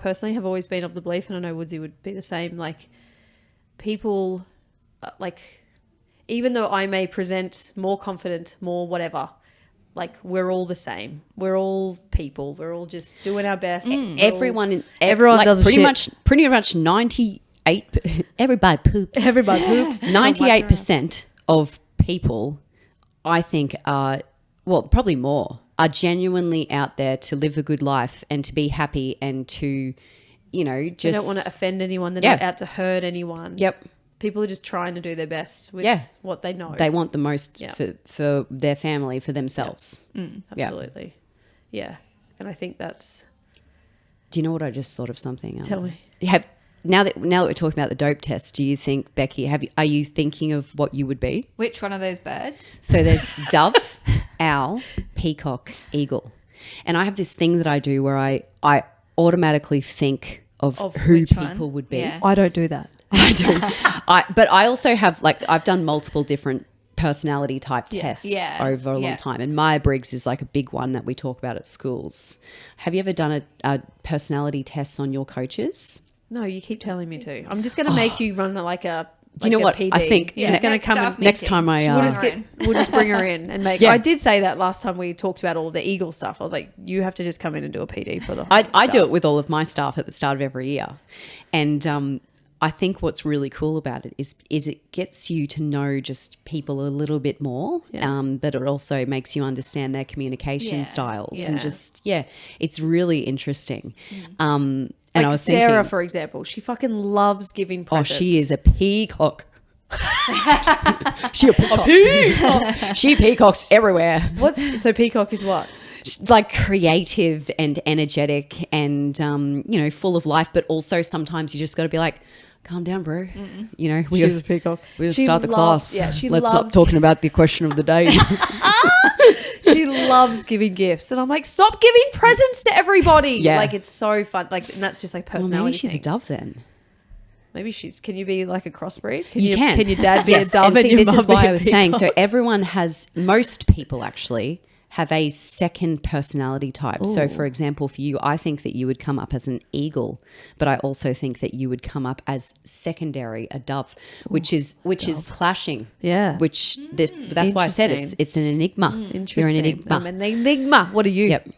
personally have always been of the belief, and I know Woodsy would be the same, like, people, like, even though I may present more confident, more whatever, like, we're all the same. We're all people. We're all just doing our best. Everyone like, does pretty much 98. Everybody poops. Everybody poops. 98% of people, I think, are probably more, are genuinely out there to live a good life and to be happy and to, just... They don't want to offend anyone. They're not out to hurt anyone. Yep. People are just trying to do their best with what they know. They want the most for their family, for themselves. Absolutely. Yeah. And I think that's... Do you know what I just thought of something? Tell me. Now that we're talking about the dope test, do you think, Becky, are you thinking of what you would be? Which one of those birds? So there's dove, owl, peacock, eagle. And I have this thing that I do where I automatically think of Of who which one? people would be. Yeah. I don't do that. I do. But I also have I've done multiple different personality type tests Yeah. over a long Yeah. time, and Myers-Briggs is like a big one that we talk about at schools. Have you ever done a personality test on your coaches? No, you keep telling me to. I'm just going to make you run like a. Do you know a what? PD. I think You're just going to Next come staff and meeting. next time I We'll just, Bring her we'll just bring her in and make. Yeah. I did say that last time we talked about all the Eagle stuff. I was like, you have to just come in and do a PD for the. I do staff. it with all of my staff at the start of every year, and I think what's really cool about it is it gets you to know just people a little bit more, but it also makes you understand their communication Yeah. styles Yeah. and just it's really interesting. And Like I was Sarah, thinking, for example, she fucking loves giving oh, presents. she is a peacock. She a peacock. She peacocks everywhere. So Peacock is what? Like creative and energetic and full of life, but also sometimes you just got to be like, calm down, bro. You know, we She's gotta, a peacock. we gotta She start the loves- class. yeah, she Let's loves- stop talking about the question of the day. She loves giving gifts, and I'm like, stop giving presents to everybody. Yeah. Like it's so fun. Like, and that's just like Well, personality. maybe she's a thing. dove then. Maybe she's. Can you be like a crossbreed? You can. Can your dad be Yes, a dove and see, your this mum is why be I a was saying. So peacock? most people actually have a second personality type. So, for example, for you, I think that you would come up as an eagle, but I also think that you would come up as secondary, a dove, which is clashing. Yeah. That's why I said it's an enigma. Interesting. You're an enigma. I'm an enigma. What are you? Yep.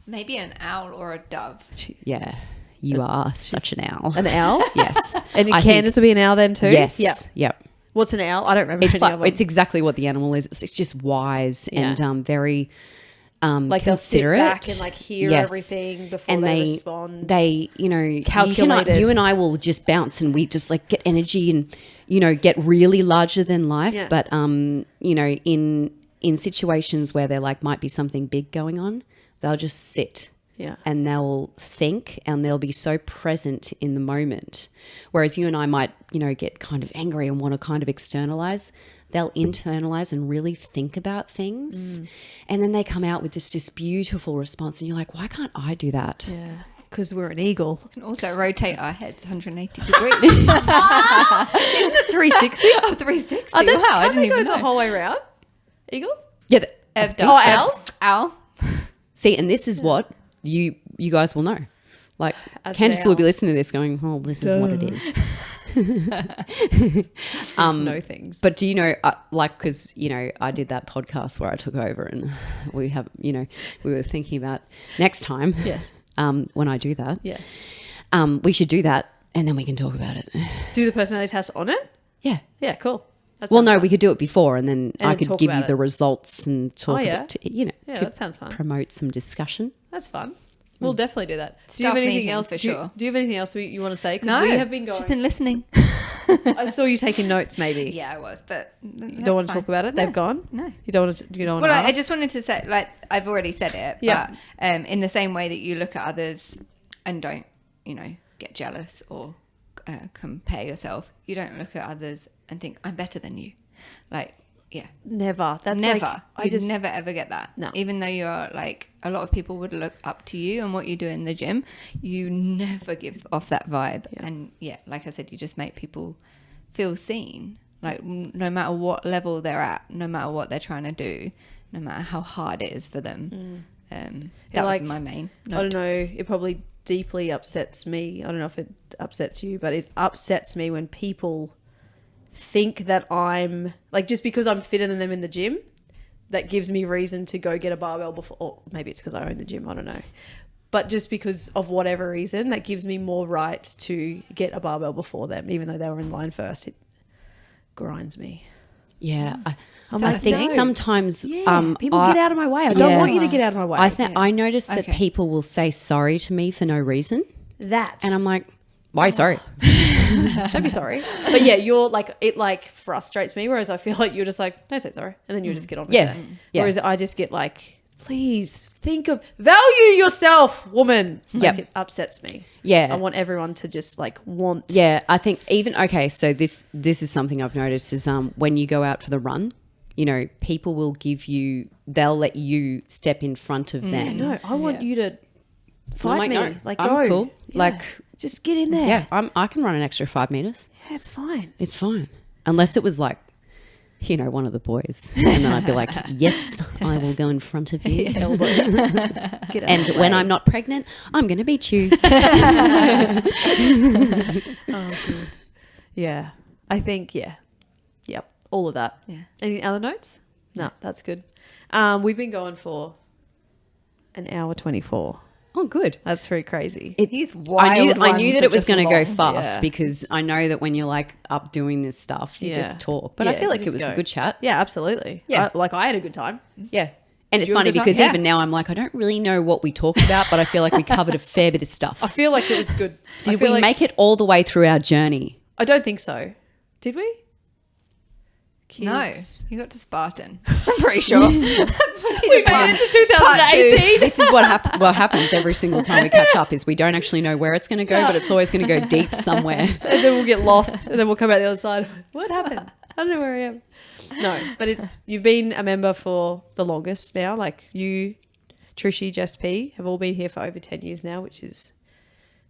Maybe an owl or a dove. Yeah. You are such an owl. An owl. Yes. And I think- Candace would be an owl then too. Yes. Yeah. Yep. What's an owl? I don't remember. It's any like of them. it's exactly what the animal is. It's just wise Yeah. and very like they'll sit considerate back and like hear Yes. everything before and they respond. They, Calculated. You and I will just bounce and we just like get energy and get really larger than life. Yeah. But in situations where there like might be something big going on, they'll just sit. Yeah. And they'll think and they'll be so present in the moment. Whereas you and I might, get kind of angry and want to kind of externalize. They'll internalize and really think about things. And then they come out with this beautiful response. And you're like, why can't I do that? Yeah. Because we're an eagle. We can also rotate our heads 180 degrees. Isn't it 360? Oh, 360. I Wow, I didn't go even the know. whole way around. Eagle? Yeah. Of Oh, dove. owls? Owl. See, and this is what you guys will know. Like As Candace an will be owl. listening to this going, oh, this is what it is. Just know things. But do you know, because, I did that podcast where I took over and we have, we were thinking about next time. Yes. When I do that. Yeah. We should do that and then we can talk about it. Do the personality test on it? Yeah. Yeah, cool. That Well, sounds no, fun. we could do it before and then I then could talk give you about the it. results and talk yeah. about, Yeah, could that sounds fun. promote some discussion. That's fun. We'll definitely do that. Do you Staff have anything meeting else for do you- sure. Do you have anything else you want to say? 'Cause No. we have been going. Just been listening. I saw you taking notes. Maybe Yeah, I was, but you don't want to talk about it. They've gone. No. You don't want to. You don't want Well, to. I just wanted to say, like, I've already said it, Yeah. but in the same way that you look at others and don't, get jealous or compare yourself, you don't look at others and think, I'm better than you. Like, yeah. never. That's Never. Like, I You'd just never ever get that. No. Even though you're like, a lot of people would look up to you and what you do in the gym, you never give off that vibe. Yeah. And yeah, like I said, you just make people feel seen. Like, no matter what level they're at, no matter what they're trying to do, no matter how hard it is for them. That like, was my main. I don't know. It probably deeply upsets me. I don't know if it upsets you, but it upsets me when people think that I'm like, just because I'm fitter than them in the gym, that gives me reason to go get a barbell before, or maybe it's because I own the gym, I don't know. But just because of whatever reason, that gives me more right to get a barbell before them, even though they were in line first. It grinds me. Yeah. I like, think no. sometimes People get out of my way. I don't want you to get out of my way. I notice that Okay. people will say sorry to me for no reason. that. And I'm like, why sorry? Don't be sorry. But yeah, you're like, it like frustrates me. Whereas I feel like you're just like, don't say sorry. And then you just get on with Yeah. it. Yeah. Whereas I just get like, please value yourself, woman. Like Yep. it upsets me. Yeah. I want everyone to just like want. Yeah, I think so this is something I've noticed is when you go out for the run, people will they'll let you step in front of them. No, I want you to I'm fight like, me. no, Like, I'm go. cool. Yeah. Like, Just get in there. Yeah, I can run an extra 5 meters. Yeah, it's fine. It's fine. Unless it was like, you know, one of the boys. And then I'd be like, yes, I will go in front of you. Get out And of the when way. I'm not pregnant, I'm going to beat you. Oh, good. Yeah. I think, yeah. Yep. All of that. Yeah. Any other notes? No, that's good. We've been going for an hour 24. Oh, good. That's pretty crazy. These wild I knew ones that are it was just going to go long. fast Yeah. because I know that when you're like up doing this stuff, you Yeah. just talk. But I Yeah, feel like you it just was go. a good chat. Yeah, absolutely. Yeah. I had a good time. Yeah. And it's you have a funny good time? because Yeah. even now I'm like, I don't really know what we talked about, but I feel like we covered a fair bit of stuff. I feel like it was good. I Did feel we like, make it all the way through our journey? I don't think so. Did we? No, Kids. you got to Spartan. I'm pretty sure. We made it to 2018. This is what happens every single time we catch up is we don't actually know where it's going to go, but it's always going to go deep somewhere. And then we'll get lost, and then we'll come out the other side. What happened? I don't know where I am. No, but you've been a member for the longest now. Like you, Trishy, Jess P, have all been here for over 10 years now, which is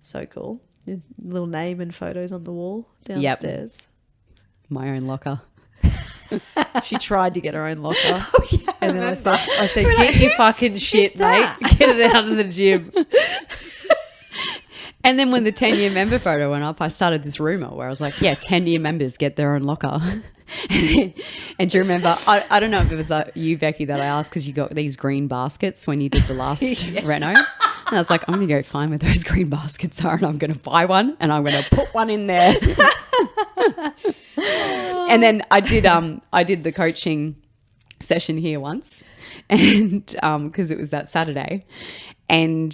so cool. Your little name and photos on the wall downstairs. My own locker. She tried to get her own locker. I And then I remember. said, We're get like, your "Whose fucking is shit, that?" mate. Get it out of the gym. And then when the 10-year member photo went up, I started this rumor where I was like, yeah, 10-year members get their own locker. And do you remember, I don't know if it was you, Becky, that I asked because you got these green baskets when you did the last reno. And I was like, I'm going to go find where those green baskets are and I'm going to buy one and I'm going to put one in there. And then I did the coaching session here once and because it was that Saturday and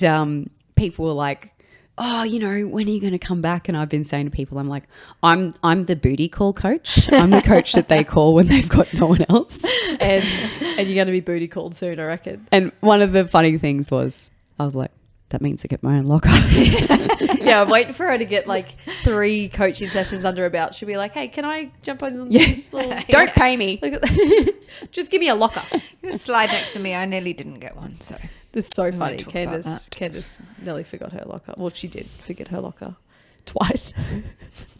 people were like, oh, you know, when are you going to come back? And I've been saying to people, I'm like, I'm the booty call coach. I'm the coach that they call when they've got no one else. And you're going to be booty called soon, I reckon. And one of the funny things was I was like, that means I get my own locker. Yeah, I'm waiting for her to get like 3 coaching sessions under her belt. She'll be like, hey, can I jump on this little... Don't pay me. Just give me a locker. You slide next to me. I nearly didn't get one. So This is so won't funny. talk about Candace nearly forgot her locker. Well, she did forget her locker twice.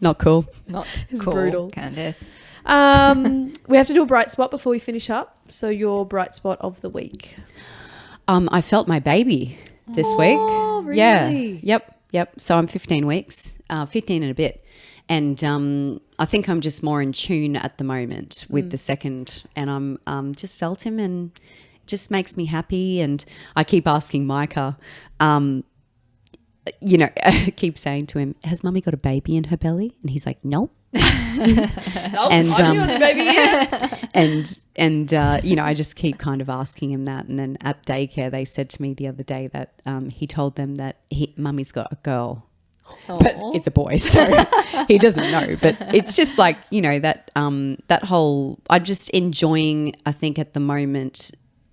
Not cool. not It's cool, brutal. Candice. We have to do a bright spot before we finish up. So your bright spot of the week. I felt my baby this week. Oh, really? Yeah. Yep. So I'm 15 weeks, 15 and a bit. And I think I'm just more in tune at the moment with the second. And I'm just felt him and it just makes me happy. And I keep asking Micah, you know, I keep saying to him, has mummy got a baby in her belly? And he's like, nope. And, I'm doing the baby. Yeah. And you know, I just keep kind of asking him that. And then at daycare, they said to me the other day that he told them that mummy's got a girl, but it's a boy, so he doesn't know. But it's just like, you know, that that whole, I'm just enjoying, I think at the moment,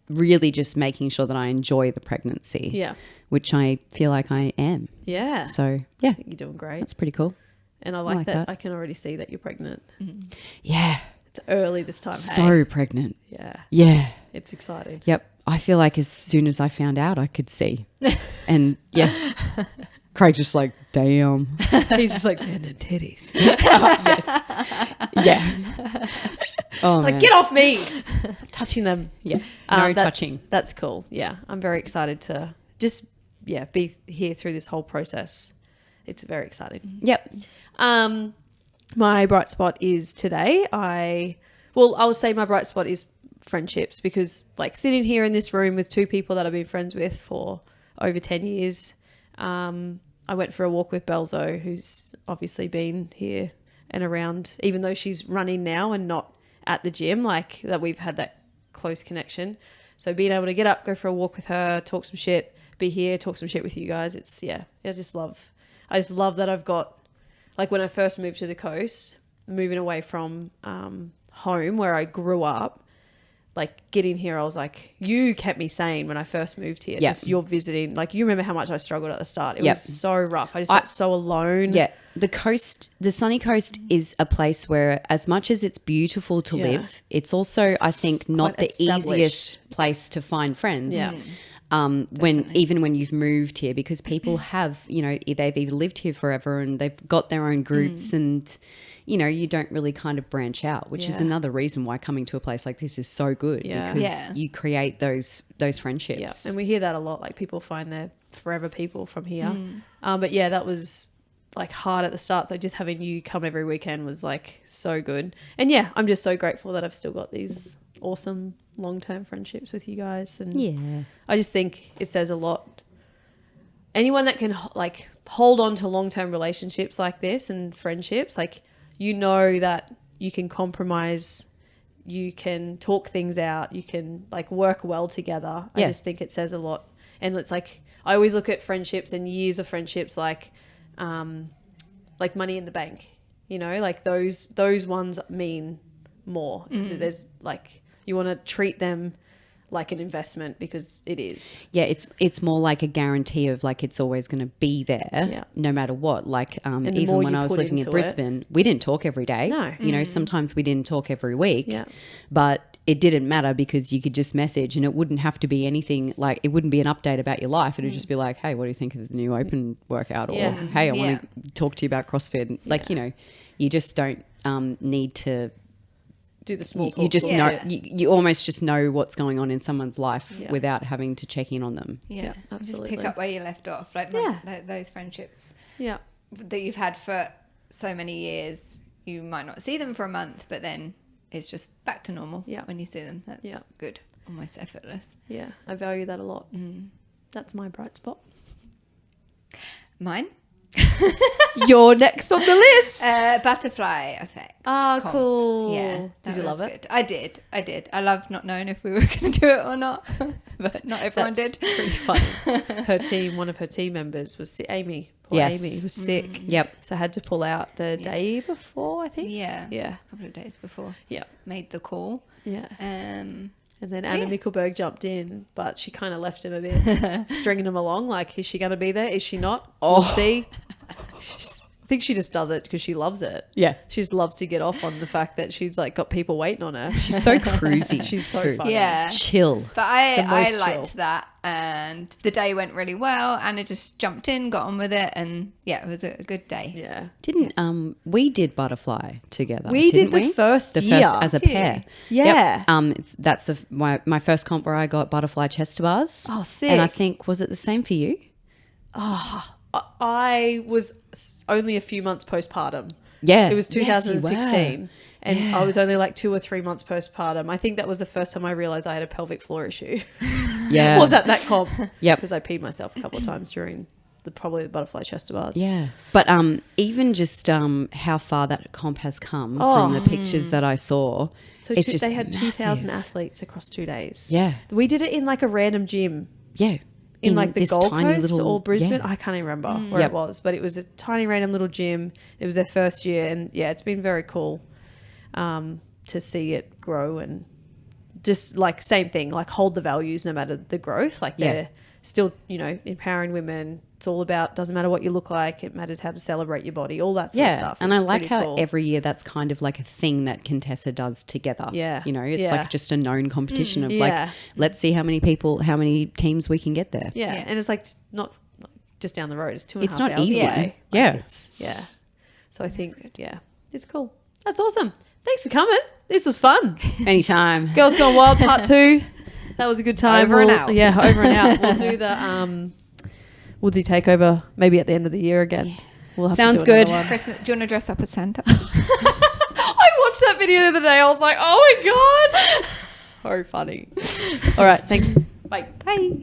really just making sure that I enjoy the pregnancy, Yeah. which I feel like I am. Yeah. So yeah, You're doing great. that's pretty cool. And I like, like that. that. I can already see that you're pregnant. Yeah, It's early this time. so pregnant. Yeah. Yeah. It's exciting. Yep. I feel like as soon as I found out, I could see. And yeah, Craig's just like, damn. He's just like, man, and titties. Yes. Yeah. Oh, Like, man. get off me. Stop touching them. Yeah. No That's- touching. That's cool. Yeah. I'm very excited to just, be here through this whole process. It's very exciting. Yep. My bright spot is today. I would say my bright spot is friendships because like sitting here in this room with 2 people that I've been friends with for over 10 years. I went for a walk with Belzo, who's obviously been here and around, even though she's running now and not at the gym, like that we've had that close connection. So being able to get up, go for a walk with her, talk some shit, be here, talk some shit with you guys. It's, I just love that I've got, like when I first moved to the coast, moving away from home where I grew up, like getting here, I was like, you kept me sane when I first moved here. Yep. Just you're visiting. Like you remember how much I struggled at the start. It Yep. was so rough. I just felt so alone. Yeah. The coast, the sunny coast is a place where as much as it's beautiful to Yeah. live, it's also, I think, not Quite the established. easiest place to find friends. Yeah. when you've moved here, because people have, you know, they've either lived here forever and they've got their own groups and, you know, you don't really kind of branch out, which is Yeah. another reason why coming to a place like this is so good, Yeah. because Yeah. you create those friendships. Yeah, and we hear that a lot. Like people find their forever people from here. But yeah, that was like hard at the start. So just having you come every weekend was like so good. And yeah, I'm just so grateful that I've still got these awesome long-term friendships with you guys. And Yeah. I just think it says a lot. Anyone that can like hold on to long-term relationships like this and friendships, like, you know that you can compromise, you can talk things out, you can like work well together. I Yeah. just think it says a lot. And it's like, I always look at friendships and years of friendships like money in the bank, you know, like those ones mean more. There's like, you want to treat them like an investment, because it is. Yeah, it's more like a guarantee of like it's always going to be there, Yeah. no matter what. Like the even more when you I was put living in into Brisbane, we didn't talk every day. No. You know, sometimes we didn't talk every week. Yeah. But it didn't matter, because you could just message, and it wouldn't have to be anything like, it wouldn't be an update about your life. It would just be like, hey, what do you think of the new open workout? Or Yeah. hey, I Yeah. want to talk to you about CrossFit. Like, you know, you just don't need to. Do the small talk. You just Yeah. know, you almost just know what's going on in someone's life Yeah. without having to check in on them. Yeah, just absolutely. pick up where you left off. Like, Yeah. those friendships Yeah. that you've had for so many years, you might not see them for a month, but then it's just back to normal Yeah. when you see them. That's Yeah. good, almost effortless. Yeah. I value that a lot. That's my bright spot. Mine, You're next on the list. butterfly effect. Ah, comp. cool. Yeah, Did that you love was it? good. I did. I loved not knowing if we were going to do it or not, but not everyone That's did. pretty funny. Her team, one of her team members was Amy. Poor Yes. Amy was sick. Yep. So I had to pull out the day before, I think. Yeah, Yeah. a couple of days before. Yeah. Made the call. Yeah. Um, And then Anna Mickelberg jumped in, but she kind of left him a bit, stringing him along. Like, is she going to be there? Is she not? We'll see. I think she just does it because she loves it. Yeah. She just loves to get off on the fact that she's like got people waiting on her. She's so cruisy. She's so too. funny. yeah, Chill. but I most liked chill. that, and the day went really well. Anna just jumped in, got on with it, and yeah, it was a good day. Yeah. Didn't we did butterfly together? We did didn't the first the year. first as a Did you? pair. Yeah. Yep. That's my first comp where I got butterfly chest to bars. Oh, sick. And I think, was it the same for you? I was only a few months postpartum. Yeah. It was Yes, you were. 2016. And Yeah. I was only like 2 or 3 months postpartum. I think that was the first time I realized I had a pelvic floor issue. Yeah. Was at that comp. Yep. Because I peed myself a couple of times during probably the butterfly chest to bars. Yeah. But even just how far that comp has come from the pictures that I saw. So it's just they had massive. 2,000 athletes across 2 days. Yeah. We did it in like a random gym Yeah. in like the this Gold tiny Coast little- or Brisbane. yeah. I can't even remember where Yep. it was, but it was a tiny random little gym. It was their first year, and yeah, it's been very cool to see it grow and just like same thing, like hold the values no matter the growth. Like Yeah. they're still, you know, empowering women. It's all about, doesn't matter what you look like, it matters how to celebrate your body, all that sort of Yeah, stuff. and It's I like pretty how cool. every year that's kind of like a thing that Contessa does together. Yeah, You know, it's yeah. like just a known competition of yeah. like, let's see how many teams we can get there. Yeah. Yeah. And it's like not just down the road. It's 2.5 It's not hours easy. away. Like, Yeah. it's, yeah. So I think, yeah, it's cool. That's awesome. Thanks for coming. This was fun. Anytime. Girls Gone Wild Part 2. That was a good time. Over and out. Yeah, over and out. We'll do the Woodsy takeover maybe at the end of the year again. We'll have Sounds to do another good. one. Christmas. Do you want to dress up as Santa? I watched that video the other day. I was like, oh my God. So funny. All right. Thanks. Bye. Bye.